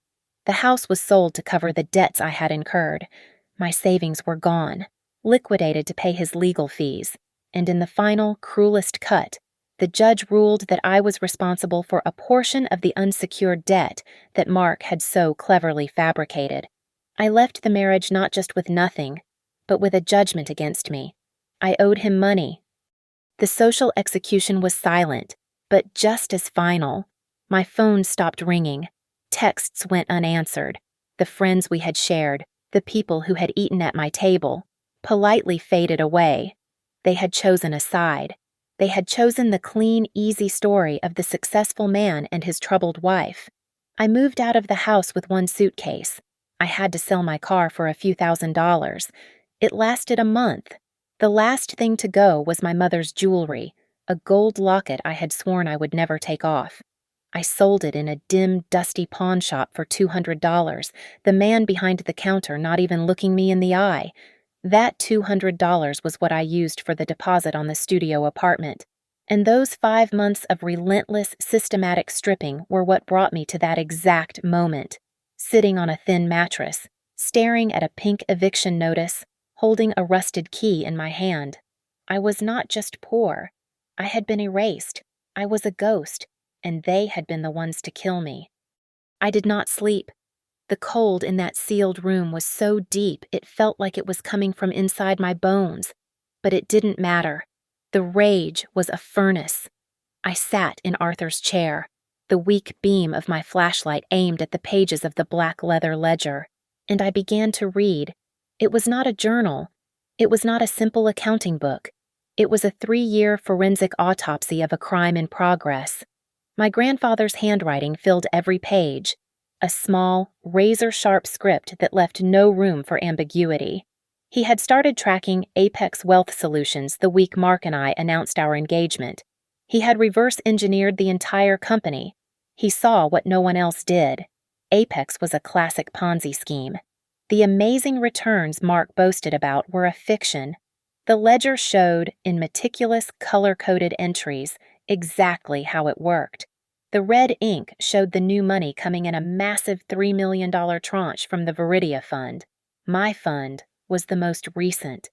The house was sold to cover the debts I had incurred. My savings were gone, liquidated to pay his legal fees, and in the final, cruelest cut, the judge ruled that I was responsible for a portion of the unsecured debt that Mark had so cleverly fabricated. I left the marriage not just with nothing, but with a judgment against me. I owed him money. The social execution was silent, but just as final. My phone stopped ringing. Texts went unanswered. The friends we had shared, the people who had eaten at my table, politely faded away. They had chosen a side. They had chosen the clean, easy story of the successful man and his troubled wife. I moved out of the house with one suitcase. I had to sell my car for a few $1,000s. It lasted a month. The last thing to go was my mother's jewelry, a gold locket I had sworn I would never take off. I sold it in a dim, dusty pawn shop for $200, the man behind the counter not even looking me in the eye. That $200 was what I used for the deposit on the studio apartment. And those 5 months of relentless, systematic stripping were what brought me to that exact moment, sitting on a thin mattress, staring at a pink eviction notice, holding a rusted key in my hand. I was not just poor. I had been erased. I was a ghost, and they had been the ones to kill me. I did not sleep. The cold in that sealed room was so deep it felt like it was coming from inside my bones. But it didn't matter. The rage was a furnace. I sat in Arthur's chair, the weak beam of my flashlight aimed at the pages of the black leather ledger, and I began to read. It was not a journal. It was not a simple accounting book. It was a 3-year forensic autopsy of a crime in progress. My grandfather's handwriting filled every page, a small, razor-sharp script that left no room for ambiguity. He had started tracking Apex Wealth Solutions the week Mark and I announced our engagement. He had reverse-engineered the entire company. He saw what no one else did. Apex was a classic Ponzi scheme. The amazing returns Mark boasted about were a fiction. The ledger showed, in meticulous, color-coded entries, exactly how it worked. The red ink showed the new money coming in a massive $3 million tranche from the Viridia Fund. My fund was the most recent.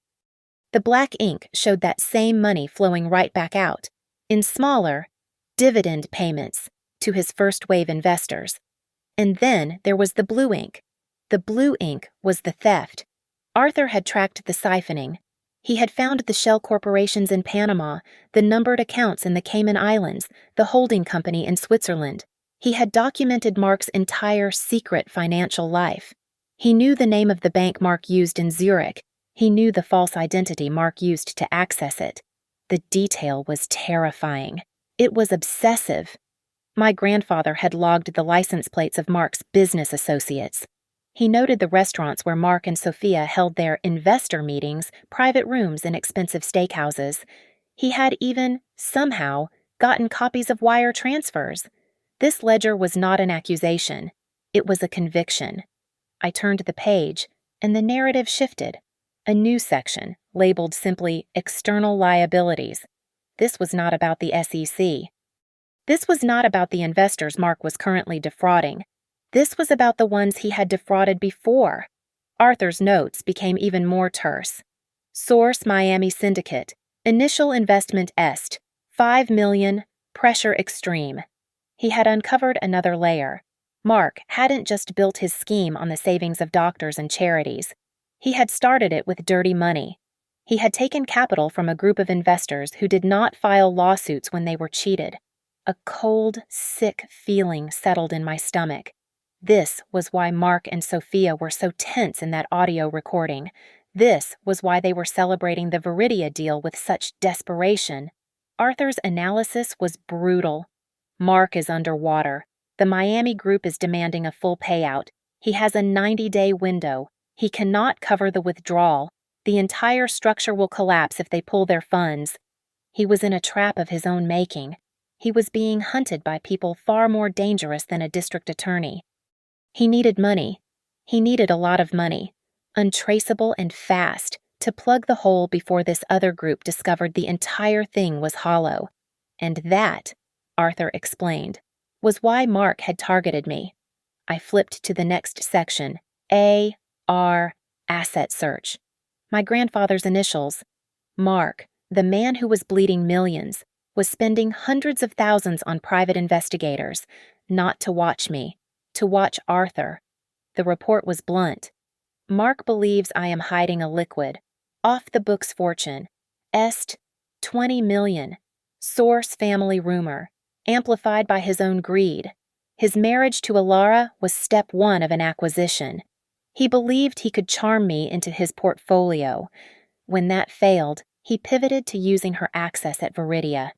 The black ink showed that same money flowing right back out, in smaller, dividend payments to his first-wave investors. And then there was the blue ink. The blue ink was the theft. Arthur had tracked the siphoning. He had found the shell corporations in Panama, the numbered accounts in the Cayman Islands, the holding company in Switzerland. He had documented Mark's entire secret financial life. He knew the name of the bank Mark used in Zurich. He knew the false identity Mark used to access it. The detail was terrifying. It was obsessive. My grandfather had logged the license plates of Mark's business associates. He noted the restaurants where Mark and Sophia held their investor meetings, private rooms in expensive steakhouses. He had even, somehow, gotten copies of wire transfers. This ledger was not an accusation. It was a conviction. I turned the page, and the narrative shifted. A new section, labeled simply External Liabilities. This was not about the SEC. This was not about the investors Mark was currently defrauding. This was about the ones he had defrauded before. Arthur's notes became even more terse. Source Miami Syndicate. Initial investment est. $5 million. Pressure extreme. He had uncovered another layer. Mark hadn't just built his scheme on the savings of doctors and charities. He had started it with dirty money. He had taken capital from a group of investors who did not file lawsuits when they were cheated. A cold, sick feeling settled in my stomach. This was why Mark and Sophia were so tense in that audio recording. This was why they were celebrating the Viridia deal with such desperation. Arthur's analysis was brutal. Mark is underwater. The Miami group is demanding a full payout. He has a 90-day window. He cannot cover the withdrawal. The entire structure will collapse if they pull their funds. He was in a trap of his own making. He was being hunted by people far more dangerous than a district attorney. He needed money. He needed a lot of money, untraceable and fast, to plug the hole before this other group discovered the entire thing was hollow. And that, Arthur explained, was why Mark had targeted me. I flipped to the next section, A.R. Asset Search. My grandfather's initials. Mark, the man who was bleeding millions, was spending hundreds of thousands on private investigators, not to watch me, to watch Arthur. The report was blunt. Mark believes I am hiding a liquid, off-the-books fortune, est. 20 million, source family rumor, amplified by his own greed. His marriage to Alara was step one of an acquisition. He believed he could charm me into his portfolio. When that failed, he pivoted to using her access at Viridia.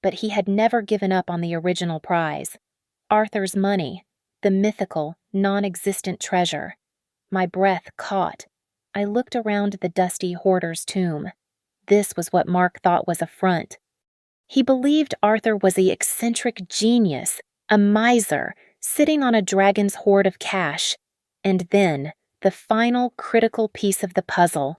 But he had never given up on the original prize. Arthur's money, the mythical, non-existent treasure. My breath caught. I looked around the dusty hoarder's tomb. This was what Mark thought was a front. He believed Arthur was the eccentric genius, A miser, sitting on a dragon's hoard of cash. And then, the final critical piece of the puzzle.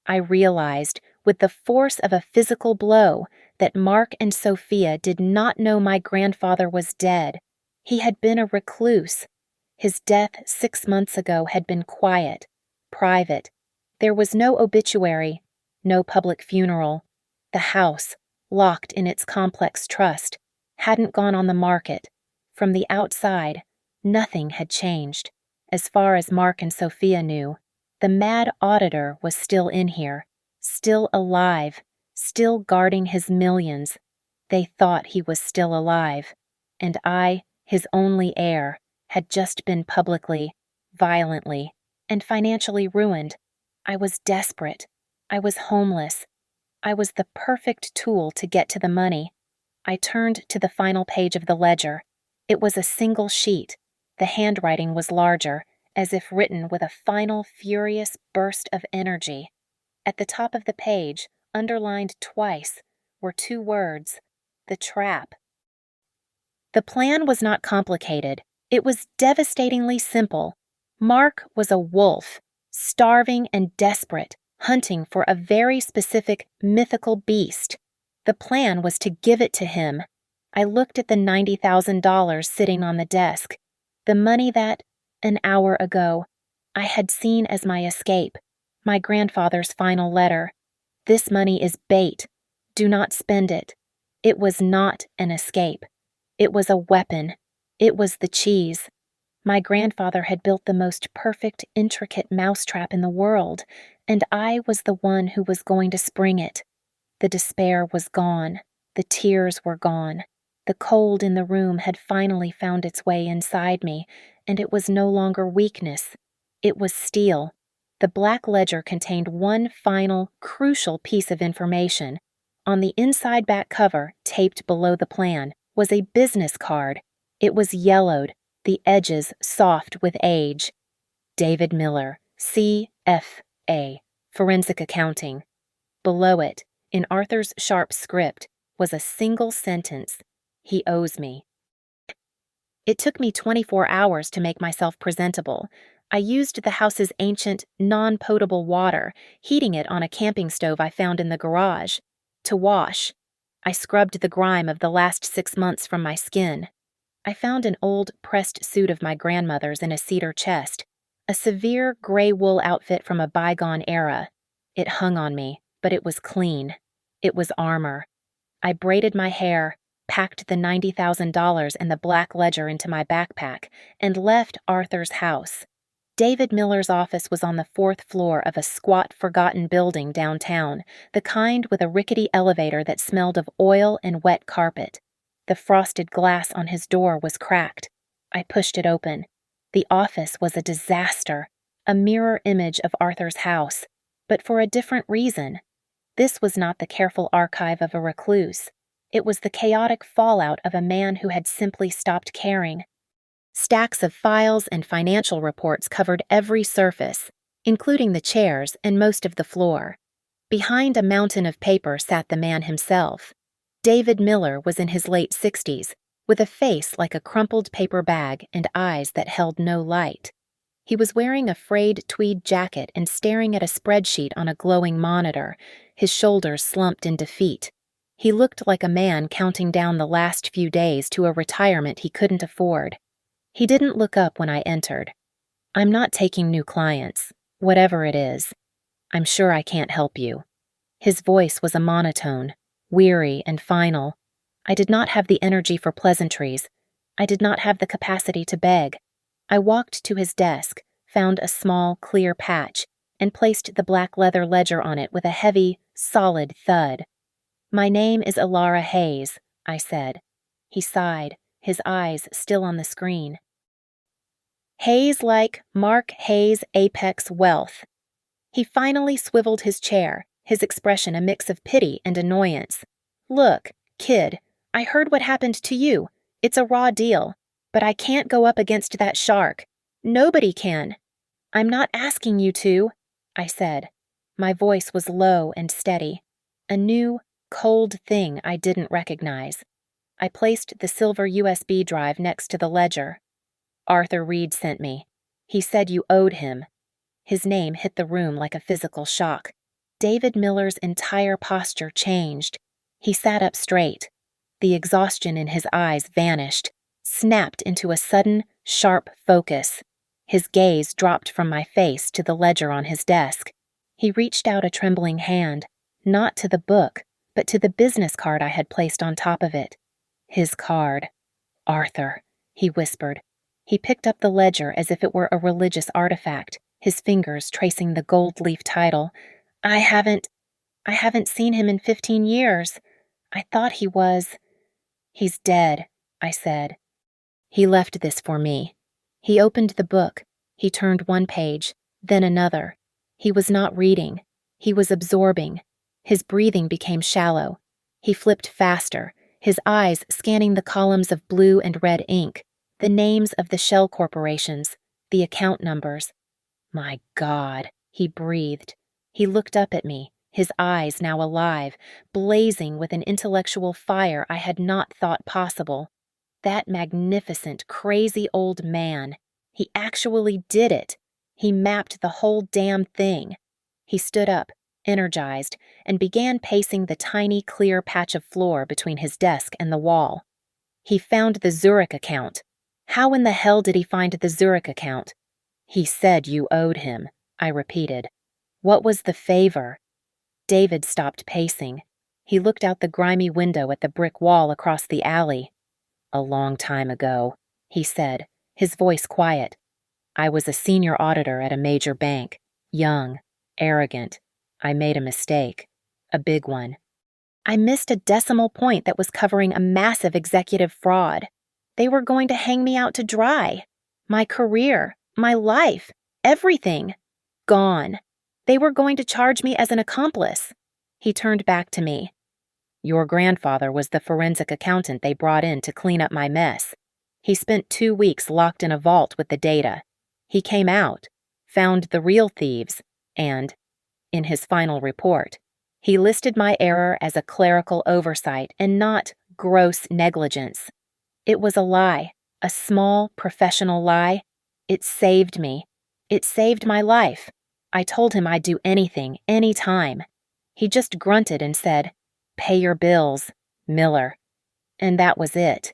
I realized, with the force of a physical blow, that Mark and Sophia did not know my grandfather was dead. He had been a recluse. His death 6 months ago had been quiet, private. There was no obituary, no public funeral. The house, locked in its complex trust, hadn't gone on the market. From the outside, nothing had changed. As far as Mark and Sophia knew, the mad auditor was still in here, still alive, still guarding his millions. They thought he was still alive, and I, his only heir, had just been publicly, violently, and financially ruined. I was desperate. I was homeless. I was the perfect tool to get to the money. I turned to the final page of the ledger. It was a single sheet. The handwriting was larger, as if written with a final furious burst of energy. At the top of the page, underlined twice, were 2 words: the trap. The plan was not complicated. It was devastatingly simple. Mark was a wolf, starving and desperate, hunting for a very specific mythical beast. The plan was to give it to him. I looked at the $90,000 sitting on the desk, the money that, an hour ago, I had seen as my escape, my grandfather's final letter. This money is bait. Do not spend it. It was not an escape. It was a weapon. It was the cheese. My grandfather had built the most perfect, intricate mousetrap in the world, and I was the one who was going to spring it. The despair was gone. The tears were gone. The cold in the room had finally found its way inside me, and it was no longer weakness. It was steel. The black ledger contained one final, crucial piece of information. On the inside back cover, taped below the plan, was a business card. It was yellowed, the edges soft with age. David Miller, C.F.A., Forensic Accounting. Below it, in Arthur's sharp script, was a single sentence: he owes me. It took me 24 hours to make myself presentable. I used the house's ancient, non-potable water, heating it on a camping stove I found in the garage. To wash, I scrubbed the grime of the last 6 months from my skin. I found an old pressed suit of my grandmother's in a cedar chest, a severe gray wool outfit from a bygone era. It hung on me, but it was clean. It was armor. I braided my hair, packed the $90,000 and the black ledger into my backpack, and left Arthur's house. David Miller's office was on the 4th floor of a squat, forgotten building downtown, the kind with a rickety elevator that smelled of oil and wet carpet. The frosted glass on his door was cracked. I pushed it open. The office was a disaster, a mirror image of Arthur's house, but for a different reason. This was not the careful archive of a recluse. It was the chaotic fallout of a man who had simply stopped caring. Stacks of files and financial reports covered every surface, including the chairs and most of the floor. Behind a mountain of paper sat the man himself. David Miller was in his late 60s, with a face like a crumpled paper bag and eyes that held no light. He was wearing a frayed tweed jacket and staring at a spreadsheet on a glowing monitor, his shoulders slumped in defeat. He looked like a man counting down the last few days to a retirement he couldn't afford. He didn't look up when I entered. "I'm not taking new clients, whatever it is. I'm sure I can't help you." His voice was a monotone, weary and final. I did not have the energy for pleasantries. I did not have the capacity to beg. I walked to his desk, found a small, clear patch, and placed the black leather ledger on it with a heavy, solid thud. "My name is Ilara Hayes," I said. He sighed, his eyes still on the screen. "Hayes like Mark Hayes Apex Wealth." He finally swiveled his chair, his expression a mix of pity and annoyance. "Look, kid, I heard what happened to you. It's a raw deal. But I can't go up against that shark. Nobody can." "I'm not asking you to," I said. My voice was low and steady. A new, cold thing I didn't recognize. I placed the silver USB drive next to the ledger. Arthur Reed sent me. He said you owed him. His name hit the room like a physical shock. David Miller's entire posture changed. He sat up straight. The exhaustion in his eyes vanished, snapped into a sudden, sharp focus. His gaze dropped from my face to the ledger on his desk. He reached out a trembling hand, not to the book, but to the business card I had placed on top of it. His card. Arthur, he whispered. He picked up the ledger as if it were a religious artifact, his fingers tracing the gold leaf title. I haven't seen him in 15 years. I thought he was. He's dead, I said. He left this for me. He opened the book. He turned one page, then another. He was not reading. He was absorbing. His breathing became shallow. He flipped faster, his eyes scanning the columns of blue and red ink, the names of the shell corporations, the account numbers. My God, he breathed. He looked up at me, his eyes now alive, blazing with an intellectual fire I had not thought possible. That magnificent, crazy old man. He actually did it. He mapped the whole damn thing. He stood up, energized, and began pacing the tiny, clear patch of floor between his desk and the wall. He found the Zurich account. How in the hell did he find the Zurich account? He said you owed him, I repeated. What was the favor? David stopped pacing. He looked out the grimy window at the brick wall across the alley. A long time ago, he said, his voice quiet. I was a senior auditor at a major bank, young, arrogant. I made a mistake, a big one. I missed a decimal point that was covering a massive executive fraud. They were going to hang me out to dry. My career, my life, everything. Gone. They were going to charge me as an accomplice. He turned back to me. Your grandfather was the forensic accountant they brought in to clean up my mess. He spent 2 weeks locked in a vault with the data. He came out, found the real thieves, and, in his final report, he listed my error as a clerical oversight and not gross negligence. It was a lie, a small, professional lie. It saved me. It saved my life. I told him I'd do anything, any time. He just grunted and said, "Pay your bills, Miller." And that was it.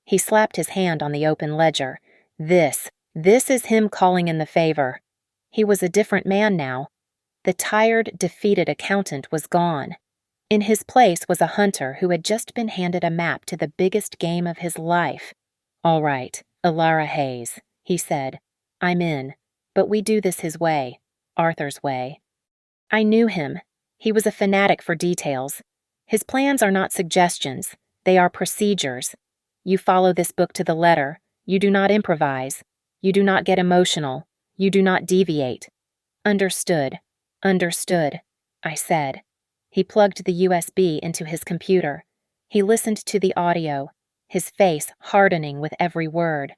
He slapped his hand on the open ledger. This is him calling in the favor. He was a different man now. The tired, defeated accountant was gone. In his place was a hunter who had just been handed a map to the biggest game of his life. All right, Ilara Hayes, he said. I'm in, but we do this his way, Arthur's way. I knew him. He was a fanatic for details. His plans are not suggestions. They are procedures. You follow this book to the letter. You do not improvise. You do not get emotional. You do not deviate. Understood. Understood, I said. He plugged the USB into his computer. He listened to the audio, his face hardening with every word.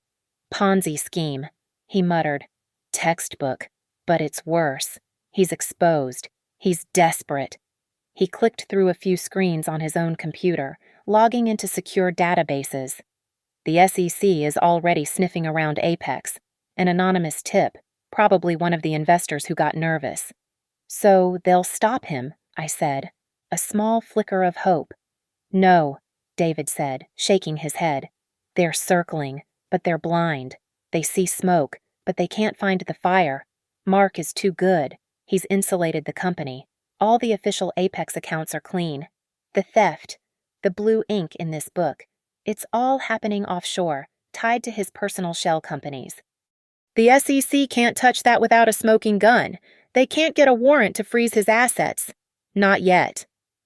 Ponzi scheme, he muttered. Textbook, but it's worse. He's exposed. He's desperate. He clicked through a few screens on his own computer, logging into secure databases. The SEC is already sniffing around Apex. An anonymous tip, probably one of the investors who got nervous. So they'll stop him, I said, a small flicker of hope. No, David said, shaking his head. They're circling, but they're blind. They see smoke, but they can't find the fire. Mark is too good. He's insulated the company. All the official Apex accounts are clean. The theft, the blue ink in this book, it's all happening offshore, tied to his personal shell companies. The SEC can't touch that without a smoking gun. They can't get a warrant to freeze his assets. Not yet.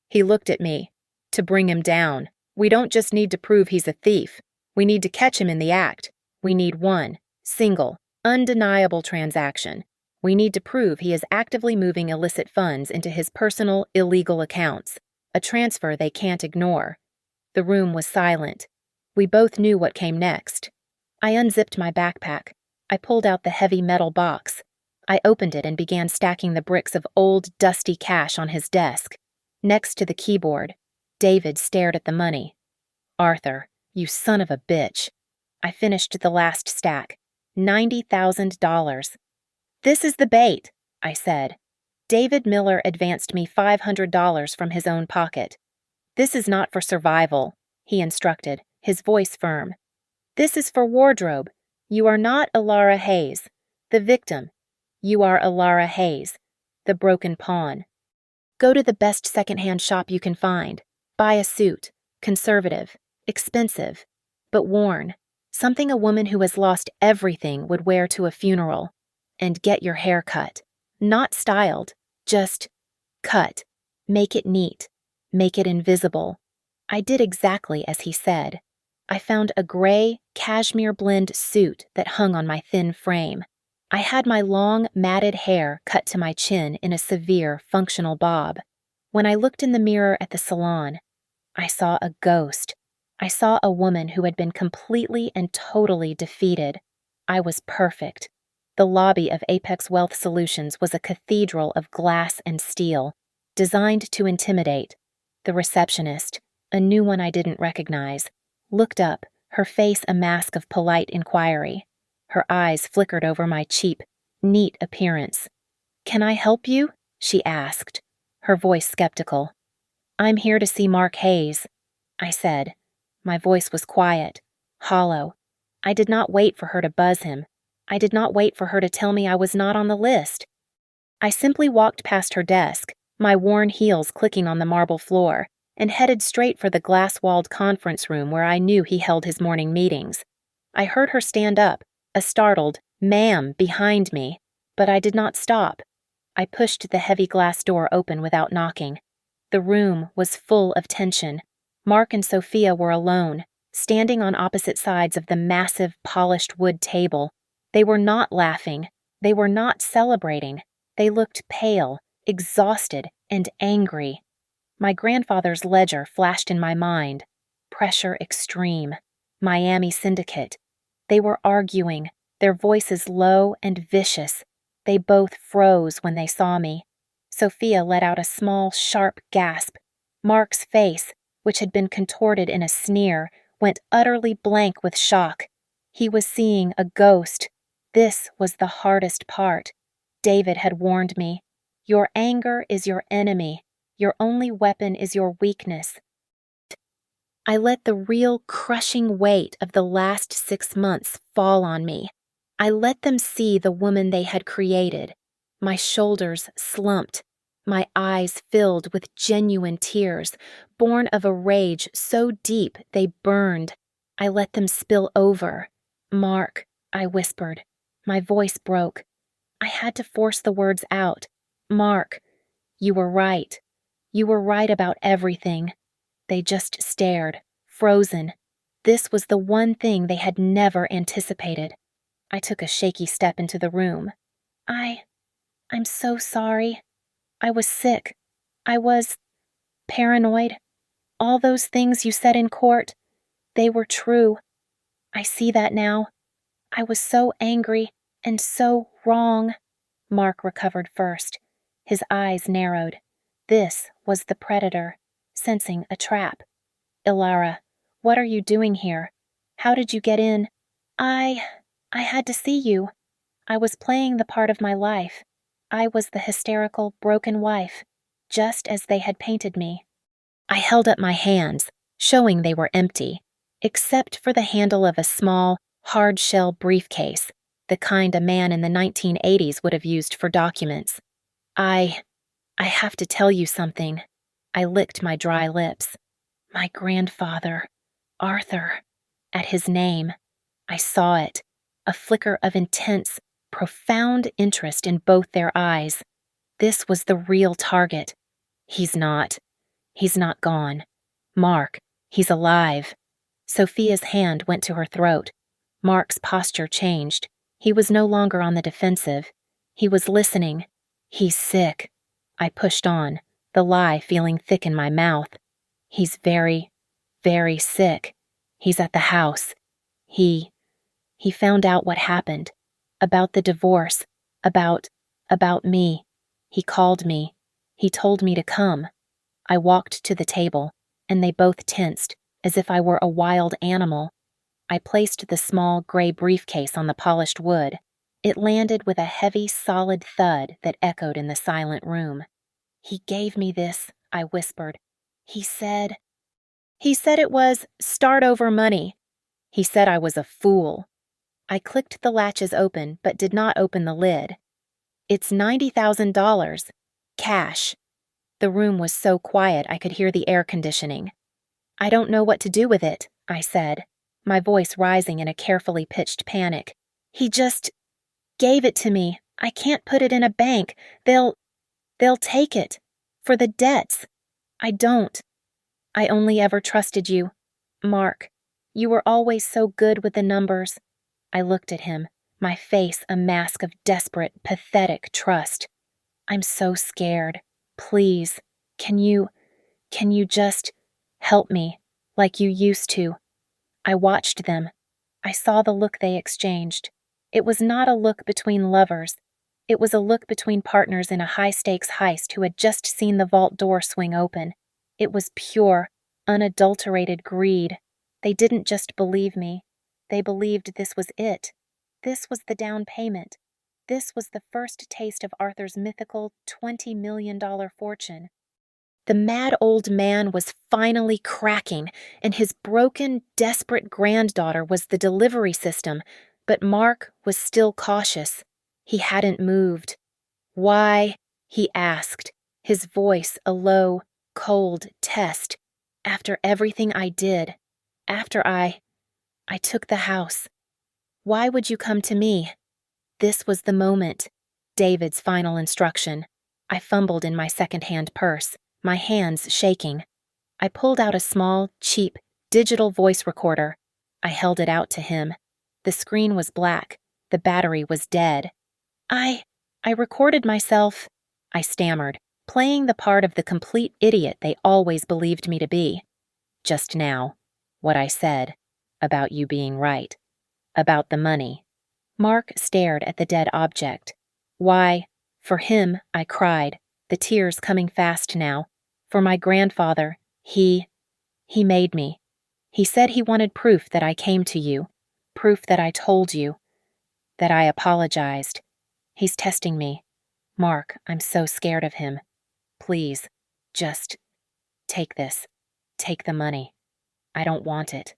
He looked at me. To bring him down, we don't just need to prove he's a thief. We need to catch him in the act. We need one, single, undeniable transaction. We need to prove he is actively moving illicit funds into his personal, illegal accounts, a transfer they can't ignore. The room was silent. We both knew what came next. I unzipped my backpack. I pulled out the heavy metal box. I opened it and began stacking the bricks of old, dusty cash on his desk. Next to the keyboard, David stared at the money. Arthur, you son of a bitch. I finished the last stack. $90,000. This is the bait, I said. David Miller advanced me $500 from his own pocket. This is not for survival, he instructed, his voice firm. This is for wardrobe. You are not Alara Hayes, the victim. You are Alara Hayes, the broken pawn. Go to the best secondhand shop you can find. Buy a suit, conservative, expensive, but worn, something a woman who has lost everything would wear to a funeral, and get your hair cut. Not styled, just cut. Make it neat. Make it invisible. I did exactly as he said. I found a gray, cashmere blend suit that hung on my thin frame. I had my long, matted hair cut to my chin in a severe, functional bob. When I looked in the mirror at the salon, I saw a ghost. I saw a woman who had been completely and totally defeated. I was perfect. The lobby of Apex Wealth Solutions was a cathedral of glass and steel, designed to intimidate. The receptionist, a new one I didn't recognize, looked up, her face a mask of polite inquiry. Her eyes flickered over my cheap, neat appearance. "Can I help you?" she asked, her voice skeptical. "I'm here to see Mark Hayes," I said. My voice was quiet, hollow. I did not wait for her to buzz him. I did not wait for her to tell me I was not on the list. I simply walked past her desk, my worn heels clicking on the marble floor, and headed straight for the glass-walled conference room where I knew he held his morning meetings. I heard her stand up, a startled "ma'am" behind me, but I did not stop. I pushed the heavy glass door open without knocking. The room was full of tension. Mark and Sophia were alone, standing on opposite sides of the massive, polished wood table. They were not laughing. They were not celebrating. They looked pale, exhausted, and angry. My grandfather's ledger flashed in my mind. Pressure extreme. Miami Syndicate. They were arguing, their voices low and vicious. They both froze when they saw me. Sophia let out a small, sharp gasp. Mark's face, which had been contorted in a sneer, went utterly blank with shock. He was seeing a ghost. This was the hardest part. David had warned me. Your anger is your enemy. Your only weapon is your weakness. I let the real crushing weight of the last 6 months fall on me. I let them see the woman they had created. My shoulders slumped. My eyes filled with genuine tears, born of a rage so deep they burned. I let them spill over. "Mark," I whispered. My voice broke. I had to force the words out. "Mark, you were right. You were right about everything." They just stared, frozen. This was the one thing they had never anticipated. I took a shaky step into the room. I'm so sorry. I was sick. I was paranoid. All those things you said in court, they were true. I see that now. I was so angry and so wrong. Mark recovered first. His eyes narrowed. This was the predator, sensing a trap. "Ilara, what are you doing here? How did you get in?" I had to see you. I was playing the part of my life. I was the hysterical, broken wife, just as they had painted me. I held up my hands, showing they were empty, except for the handle of a small, hard-shell briefcase, the kind a man in the 1980s would have used for documents. I have to tell you something." I licked my dry lips. My grandfather, Arthur. At his name, I saw it, a flicker of intense, profound interest in both their eyes. This was the real target. He's not gone. Mark, he's alive. Sophia's hand went to her throat. Mark's posture changed. He was no longer on the defensive. He was listening. "He's sick." I pushed on, the lie feeling thick in my mouth. "He's very, very sick. He's at the house. He found out what happened. About the divorce. About me. He called me. He told me to come." I walked to the table, and they both tensed, as if I were a wild animal. I placed the small gray briefcase on the polished wood. It landed with a heavy, solid thud that echoed in the silent room. "He gave me this," I whispered. He said it was start over money. He said I was a fool. I clicked the latches open, but did not open the lid. "It's $90,000. Cash." The room was so quiet I could hear the air conditioning. "I don't know what to do with it," I said, my voice rising in a carefully pitched panic. "He just gave it to me. I can't put it in a bank. They'll take it. For the debts. I don't. I only ever trusted you. Mark, you were always so good with the numbers." I looked at him, my face a mask of desperate, pathetic trust. "I'm so scared. Please, can you just help me, like you used to?" I watched them. I saw the look they exchanged. It was not a look between lovers. It was a look between partners in a high-stakes heist who had just seen the vault door swing open. It was pure, unadulterated greed. They didn't just believe me. They believed this was it. This was the down payment. This was the first taste of Arthur's mythical $20 million fortune. The mad old man was finally cracking, and his broken, desperate granddaughter was the delivery system, but Mark was still cautious. He hadn't moved. "Why?" he asked, his voice a low, cold test. "After everything I did, after I took the house, why would you come to me?" This was the moment. David's final instruction. I fumbled in my second-hand purse, my hands shaking. I pulled out a small, cheap, digital voice recorder. I held it out to him. The screen was black. The battery was dead. I recorded myself," I stammered, playing the part of the complete idiot they always believed me to be. "Just now, what I said, about you being right. About the money." Mark stared at the dead object. "Why, for him," I cried, the tears coming fast now. "For my grandfather, he made me. He said he wanted proof that I came to you, proof that I told you, that I apologized. He's testing me. Mark, I'm so scared of him. Please, just take this. Take the money. I don't want it."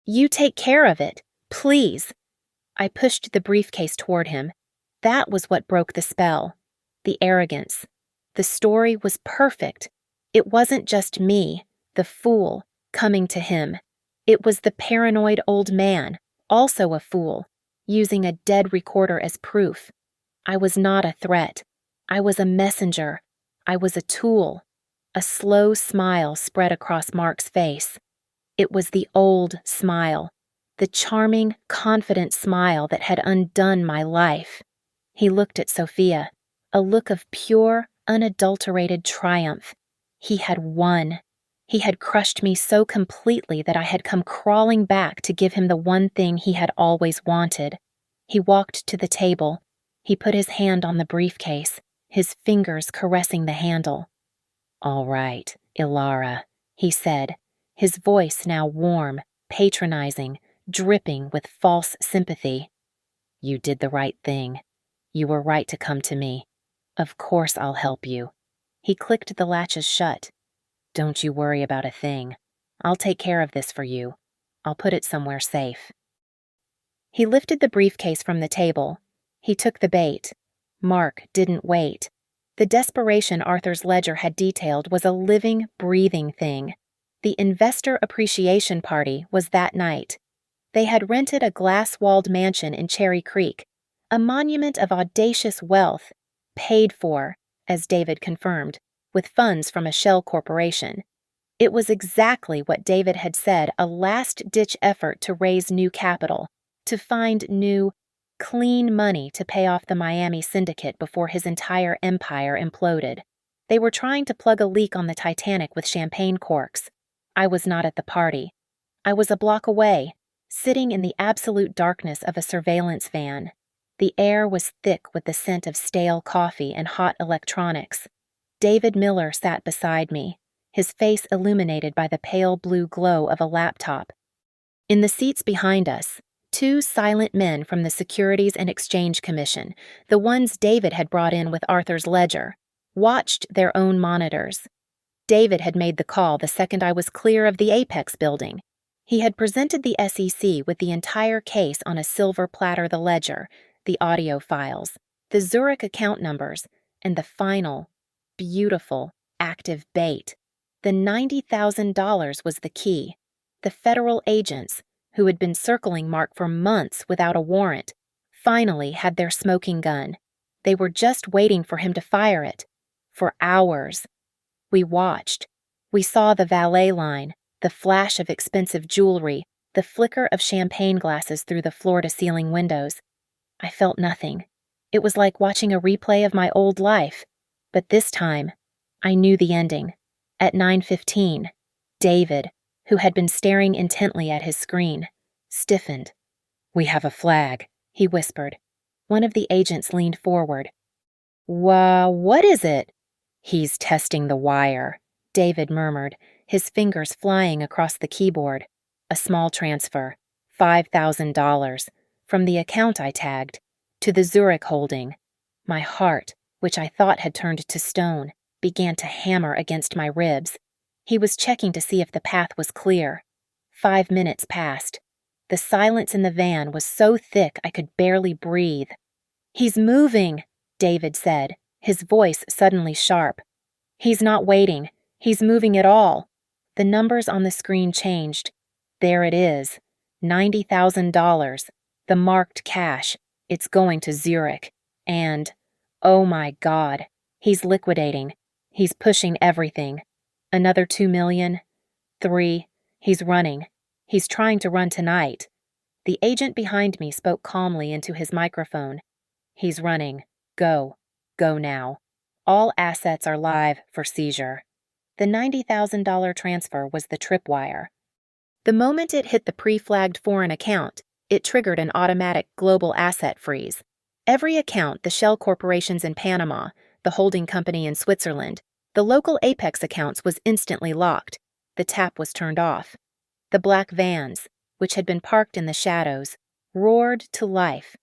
"You take care of it, please." I pushed the briefcase toward him. That was what broke the spell. The arrogance. The story was perfect. It wasn't just me, the fool, coming to him. It was the paranoid old man, also a fool, using a dead recorder as proof. I was not a threat. I was a messenger. I was a tool. A slow smile spread across Mark's face. It was the old smile, the charming, confident smile that had undone my life. He looked at Sophia, a look of pure, unadulterated triumph. He had won. He had crushed me so completely that I had come crawling back to give him the one thing he had always wanted. He walked to the table. He put his hand on the briefcase, his fingers caressing the handle. "All right, Ilara," he said, his voice now warm, patronizing, dripping with false sympathy. "You did the right thing. You were right to come to me. Of course I'll help you." He clicked the latches shut. "Don't you worry about a thing. I'll take care of this for you. I'll put it somewhere safe." He lifted the briefcase from the table. He took the bait. Mark didn't wait. The desperation Arthur's ledger had detailed was a living, breathing thing. The investor appreciation party was that night. They had rented a glass-walled mansion in Cherry Creek, a monument of audacious wealth, paid for, as David confirmed, with funds from a shell corporation. It was exactly what David had said, a last-ditch effort to raise new capital, to find new, clean money to pay off the Miami syndicate before his entire empire imploded. They were trying to plug a leak on the Titanic with champagne corks. I was not at the party. I was a block away, sitting in the absolute darkness of a surveillance van. The air was thick with the scent of stale coffee and hot electronics. David Miller sat beside me. his face illuminated by the pale blue glow of a laptop. In the seats behind us, two silent men from the Securities and Exchange Commission, the ones David had brought in with Arthur's ledger, watched their own monitors. David had made the call the second I was clear of the Apex building. He had presented the SEC with the entire case on a silver platter: the ledger, the audio files, the Zurich account numbers, and the final, beautiful, active bait. The $90,000 was the key. The federal agents, who had been circling Mark for months without a warrant, finally had their smoking gun. They were just waiting for him to fire it. For hours. We watched. We saw the valet line, the flash of expensive jewelry, the flicker of champagne glasses through the floor-to-ceiling windows. I felt nothing. It was like watching a replay of my old life. But this time, I knew the ending. At 9:15, David, who had been staring intently at his screen, stiffened. "We have a flag," he whispered. One of the agents leaned forward. What is it?" "He's testing the wire," David murmured, his fingers flying across the keyboard. A small transfer, $5,000, from the account I tagged, to the Zurich holding. My heart, which I thought had turned to stone, began to hammer against my ribs. He was checking to see if the path was clear. 5 minutes passed. The silence in the van was so thick I could barely breathe. "He's moving," David said, his voice suddenly sharp. "He's not waiting. He's moving at all." The numbers on the screen changed. There it is. $90,000. The marked cash. It's going to Zurich. And, oh my God, he's liquidating. He's pushing everything. Another 2 million. 3. He's running. He's trying to run tonight. The agent behind me spoke calmly into his microphone. "He's running. Go. Go now. All assets are live for seizure." The $90,000 transfer was the tripwire. The moment it hit the pre-flagged foreign account, it triggered an automatic global asset freeze. Every account, the shell corporations in Panama, the holding company in Switzerland, the local Apex accounts, was instantly locked. The tap was turned off. The black vans, which had been parked in the shadows, roared to life.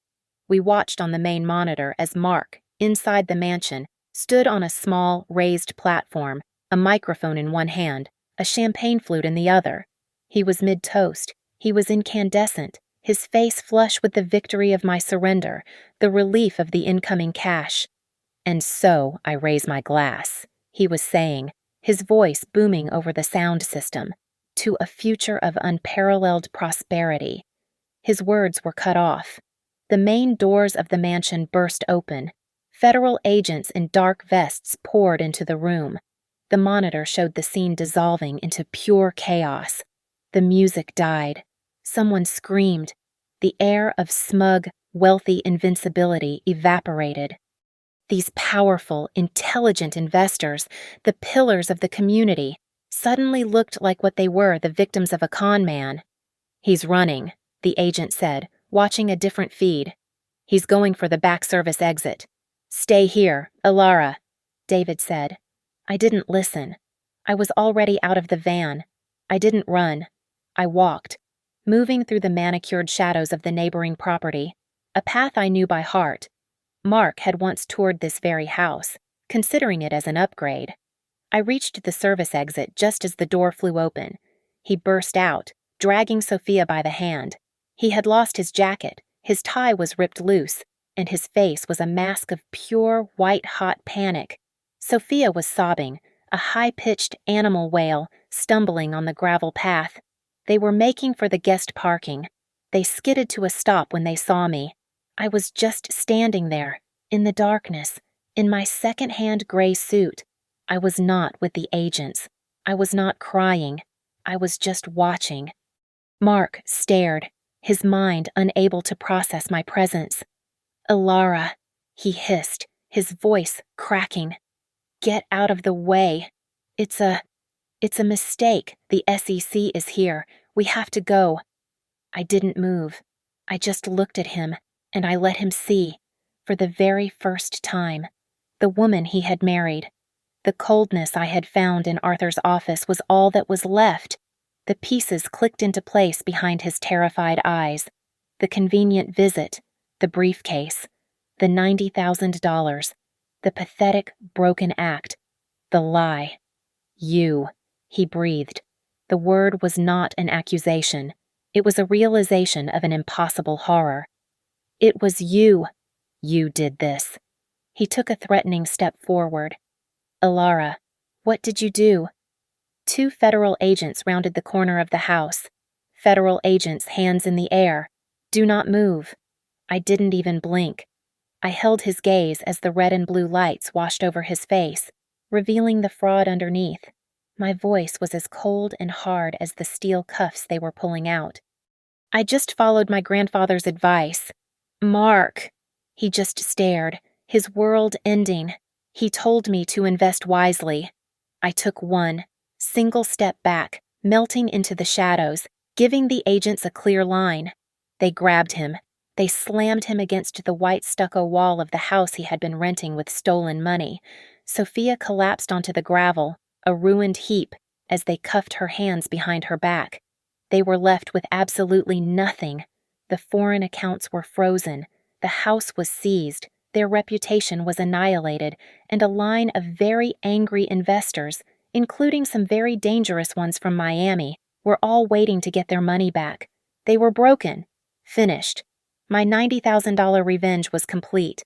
We watched on the main monitor as Mark, inside the mansion, stood on a small, raised platform, a microphone in one hand, a champagne flute in the other. He was mid-toast. He was incandescent, his face flush with the victory of my surrender, the relief of the incoming cash. "And so I raise my glass," he was saying, his voice booming over the sound system, "to a future of unparalleled prosperity." His words were cut off. The main doors of the mansion burst open. Federal agents in dark vests poured into the room. The monitor showed the scene dissolving into pure chaos. The music died. Someone screamed. The air of smug, wealthy invincibility evaporated. These powerful, intelligent investors, the pillars of the community, suddenly looked like what they were, the victims of a con man. "He's running," the agent said, watching a different feed. "He's going for the back service exit." "Stay here, Ilara," David said. I didn't listen. I was already out of the van. I didn't run. I walked, moving through the manicured shadows of the neighboring property, a path I knew by heart. Mark had once toured this very house, considering it as an upgrade. I reached the service exit just as the door flew open. He burst out, dragging Sophia by the hand. He had lost his jacket, his tie was ripped loose, and his face was a mask of pure, white-hot panic. Sophia was sobbing, a high-pitched animal wail, stumbling on the gravel path. They were making for the guest parking. They skidded to a stop when they saw me. I was just standing there, in the darkness, in my second-hand gray suit. I was not with the agents. I was not crying. I was just watching. Mark stared, his mind unable to process my presence. "Ilara," he hissed, his voice cracking. "Get out of the way. It's a mistake. The SEC is here. We have to go." I didn't move. I just looked at him, and I let him see, for the very first time, the woman he had married, The coldness I had found in Arthur's office was all that was left. The pieces clicked into place behind his terrified eyes. The convenient visit, the briefcase, the $90,000, the pathetic, broken act, the lie. You, he breathed. The word was not an accusation. It was a realization of an impossible horror. It was you. You did this. He took a threatening step forward. Alara, what did you do? 2 federal agents rounded the corner of the house. Federal agents, hands in the air. Do not move. I didn't even blink. I held his gaze as the red and blue lights washed over his face, revealing the fraud underneath. My voice was as cold and hard as the steel cuffs they were pulling out. I just followed my grandfather's advice. Mark. He just stared, his world ending. He told me to invest wisely. I took one single step back, melting into the shadows, giving the agents a clear line. They grabbed him. They slammed him against the white stucco wall of the house he had been renting with stolen money. Sophia collapsed onto the gravel, a ruined heap, as they cuffed her hands behind her back. They were left with absolutely nothing. The foreign accounts were frozen. The house was seized. Their reputation was annihilated, and a line of very angry investors, including some very dangerous ones from Miami, were all waiting to get their money back. They were broken. Finished. My $90,000 revenge was complete.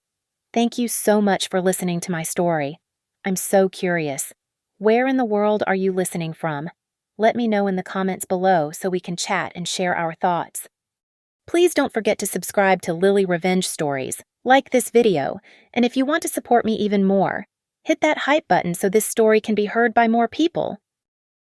Thank you so much for listening to my story. I'm so curious. Where in the world are you listening from? Let me know in the comments below so we can chat and share our thoughts. Please don't forget to subscribe to Lily Revenge Stories, like this video, and if you want to support me even more, hit that hype button so this story can be heard by more people.